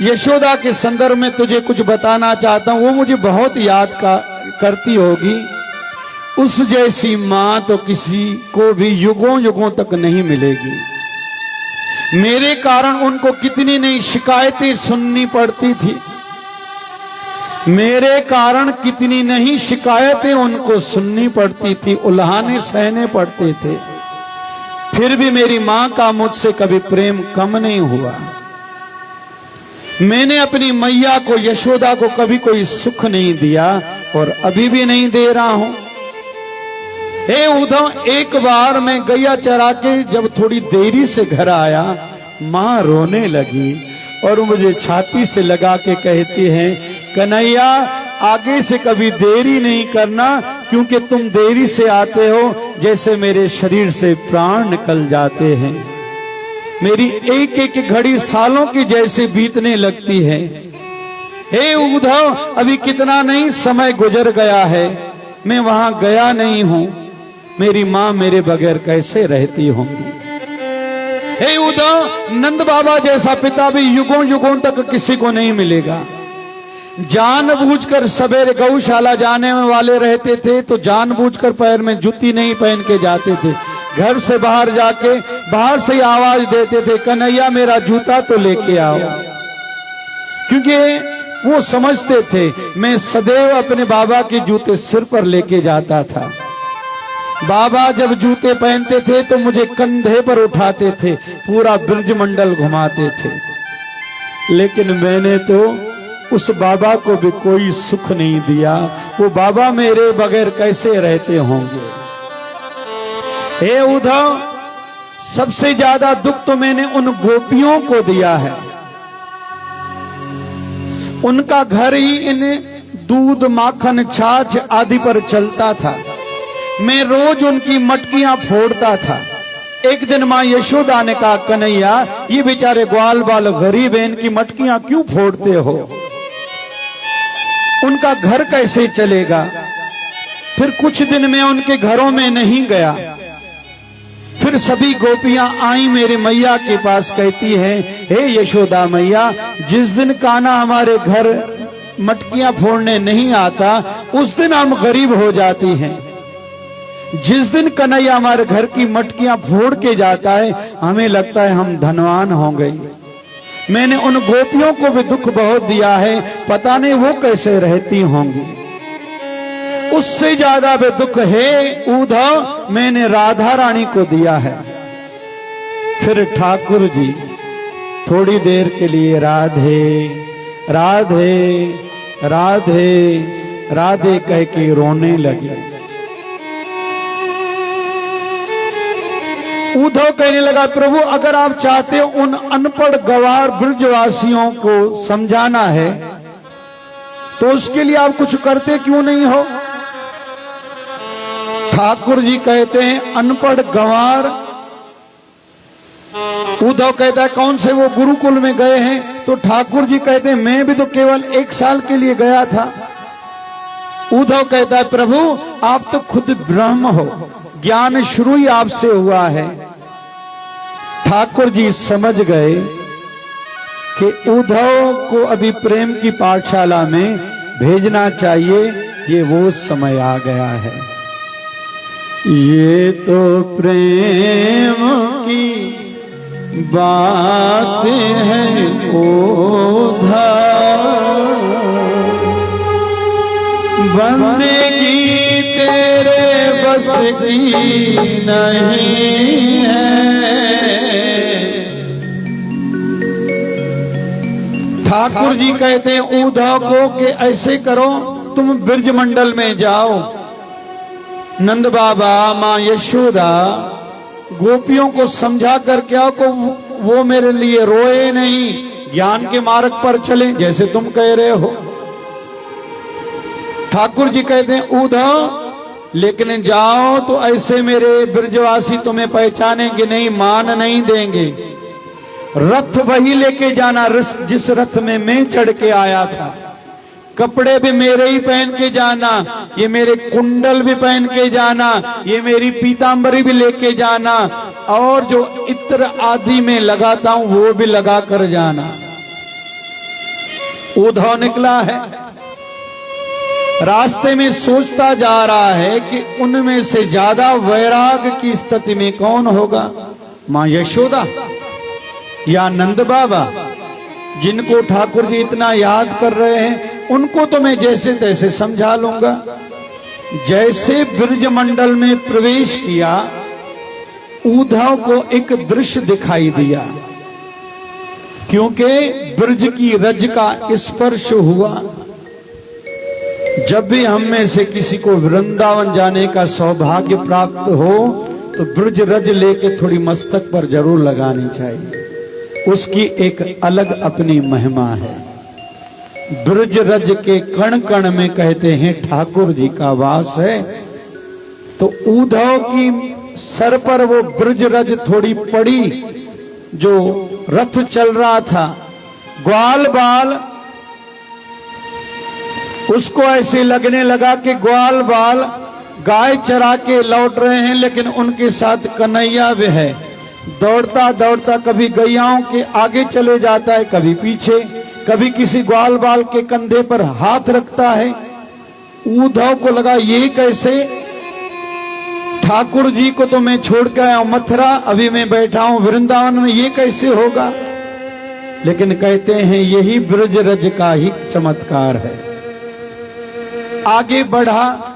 यशोदा के संदर्भ में तुझे कुछ बताना चाहता हूं, वो मुझे बहुत याद करती होगी। उस जैसी मां तो किसी को भी युगों युगों तक नहीं मिलेगी। मेरे कारण उनको कितनी नई शिकायतें सुननी पड़ती थी, मेरे कारण कितनी नहीं शिकायतें उनको सुननी पड़ती थी, उल्हाने सहने पड़ते थे, फिर भी मेरी मां का मुझसे कभी प्रेम कम नहीं हुआ। मैंने अपनी मैया को, यशोदा को कभी कोई सुख नहीं दिया और अभी भी नहीं दे रहा हूं। हे उद्धव, एक बार मैं गैया चरा के जब थोड़ी देरी से घर आया, मां रोने लगी और मुझे छाती से लगा के कहती है, कन्हैया आगे से कभी देरी नहीं करना, क्योंकि तुम देरी से आते हो जैसे मेरे शरीर से प्राण निकल जाते हैं। मेरी एक एक घड़ी सालों की जैसे बीतने लगती है। हे उद्धव, अभी कितना नहीं समय गुजर गया है, मैं वहां गया नहीं हूं, मेरी मां मेरे बगैर कैसे रहती होंगी। हे उद्धव, नंद बाबा जैसा पिता भी युगों युगों तक किसी को नहीं मिलेगा। जानबूझकर सवेरे गौशाला जाने वाले रहते थे तो जानबूझकर पैर में जूती नहीं पहन के जाते थे। घर से बाहर जाके बाहर से आवाज देते थे, कन्हैया मेरा जूता तो लेके आओ, क्योंकि वो समझते थे मैं सदैव अपने बाबा के जूते सिर पर लेके जाता था। बाबा जब जूते पहनते थे तो मुझे कंधे पर उठाते थे, पूरा ब्रजमंडल घुमाते थे। लेकिन मैंने तो उस बाबा को भी कोई सुख नहीं दिया। वो बाबा मेरे बगैर कैसे रहते होंगे। हे उद्धव, सबसे ज्यादा दुख तो मैंने उन गोपियों को दिया है। उनका घर ही इन दूध, माखन, छाछ आदि पर चलता था। मैं रोज उनकी मटकियां फोड़ता था। एक दिन मां यशोदा ने कहा, कन्हैया ये बेचारे ग्वाल बाल गरीब हैं, इनकी मटकियां क्यों फोड़ते हो, उनका घर कैसे चलेगा। फिर कुछ दिन मैं उनके घरों में नहीं गया। फिर सभी गोपियां आई मेरी मैया के पास, कहती है, हे यशोदा मैया, जिस दिन कान्हा हमारे घर मटकियां फोड़ने नहीं आता उस दिन हम गरीब हो जाती हैं। जिस दिन कन्हैया हमारे घर की मटकियां फोड़ के जाता है हमें लगता है हम धनवान हो गए। मैंने उन गोपियों को भी दुख बहुत दिया है, पता नहीं वो कैसे रहती होंगी। उससे ज्यादा भी दुख है उद्धव मैंने राधा रानी को दिया है। फिर ठाकुर जी थोड़ी देर के लिए राधे राधे राधे राधे कह के रोने लगे। उद्धव कहने लगा, प्रभु अगर आप चाहते हो उन अनपढ़ गवार ब्रजवासियों को समझाना है तो उसके लिए आप कुछ करते क्यों नहीं हो। ठाकुर जी कहते हैं अनपढ़ गवार। उद्धव कहता है कौन से वो गुरुकुल में गए हैं, तो ठाकुर जी कहते हैं मैं भी तो केवल 1 साल के लिए गया था। उद्धव कहता है प्रभु आप तो खुद ब्रह्म हो, ज्ञान शुरू ही आपसे हुआ है। ठाकुर जी समझ गए कि उद्धव को अभी प्रेम की पाठशाला में भेजना चाहिए, ये वो समय आ गया है। ये तो प्रेम की बात है उद्धव, बंदगी तेरे बस की नहीं है। ठाकुर जी कहते हैं उद्धव को कि ऐसे करो तुम ब्रजमंडल में जाओ, नंद बाबा, मां यशोदा, गोपियों को समझा करके आओ को वो मेरे लिए रोए नहीं, ज्ञान के मार्ग पर चले जैसे तुम कह रहे हो। ठाकुर जी कहते हैं उद्धव लेकिन जाओ तो ऐसे मेरे ब्रजवासी तुम्हें पहचानेंगे नहीं, मान नहीं देंगे। रथ वही लेके जाना जिस रथ में मैं चढ़ के आया था, कपड़े भी मेरे ही पहन के जाना, ये मेरे कुंडल भी पहन के जाना, ये मेरी पीतांबरी भी लेके जाना, और जो इत्र आदि में लगाता हूं वो भी लगा कर जाना। उद्धव निकला है, रास्ते में सोचता जा रहा है कि उनमें से ज्यादा वैराग की स्थिति में कौन होगा, मां यशोदा या नंद बाबा, जिनको ठाकुर जी इतना याद कर रहे हैं। उनको तो मैं जैसे तैसे समझा लूंगा। जैसे ब्रजमंडल में प्रवेश किया, उद्धव को एक दृश्य दिखाई दिया, क्योंकि ब्रज की रज का स्पर्श हुआ। जब भी हम में से किसी को वृंदावन जाने का सौभाग्य प्राप्त हो तो ब्रज रज लेके थोड़ी मस्तक पर जरूर लगानी चाहिए। उसकी एक अलग अपनी महिमा है। ब्रज रज के कण कण में कहते हैं ठाकुर जी का वास है। तो उद्धव की सर पर वो ब्रज रज थोड़ी पड़ी। जो रथ चल रहा था, ग्वाल बाल उसको ऐसे लगने लगा कि ग्वाल बाल गाय चरा के लौट रहे हैं, लेकिन उनके साथ कन्हैया भी है। दौड़ता दौड़ता कभी गैयाओं के आगे चले जाता है, कभी पीछे, कभी किसी ग्वाल बाल के कंधे पर हाथ रखता है। उद्धव को लगा ये कैसे, ठाकुर जी को तो मैं छोड़ के आया हूं मथुरा, अभी मैं बैठा हूं वृंदावन में, ये कैसे होगा। लेकिन कहते हैं यही ब्रज रज का ही चमत्कार है। आगे बढ़ा,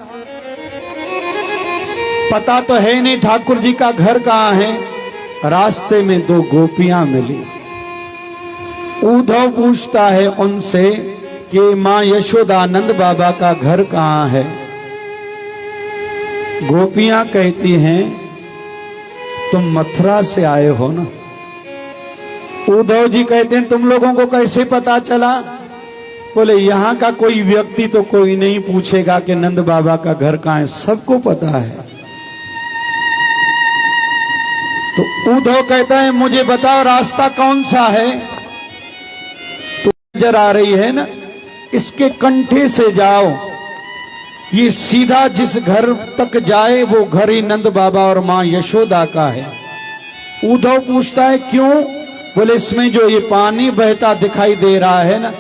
पता तो है नहीं ठाकुर जी का घर कहां है। रास्ते में दो गोपियां मिली। उद्धव पूछता है उनसे कि मां यशोदानंद बाबा का घर कहां है। गोपियां कहती हैं तुम मथुरा से आए हो ना। उद्धव जी कहते हैं तुम लोगों को कैसे पता चला। बोले यहां का कोई व्यक्ति तो कोई नहीं पूछेगा कि नंद बाबा का घर कहां है, सबको पता है। तो उद्धव कहता है मुझे बताओ रास्ता कौन सा है। तो नजर आ रही है ना, इसके कंठे से जाओ, ये सीधा जिस घर तक जाए वो घर ही नंद बाबा और मां यशोदा का है। उद्धव पूछता है क्यों। बोले इसमें जो ये पानी बहता दिखाई दे रहा है ना,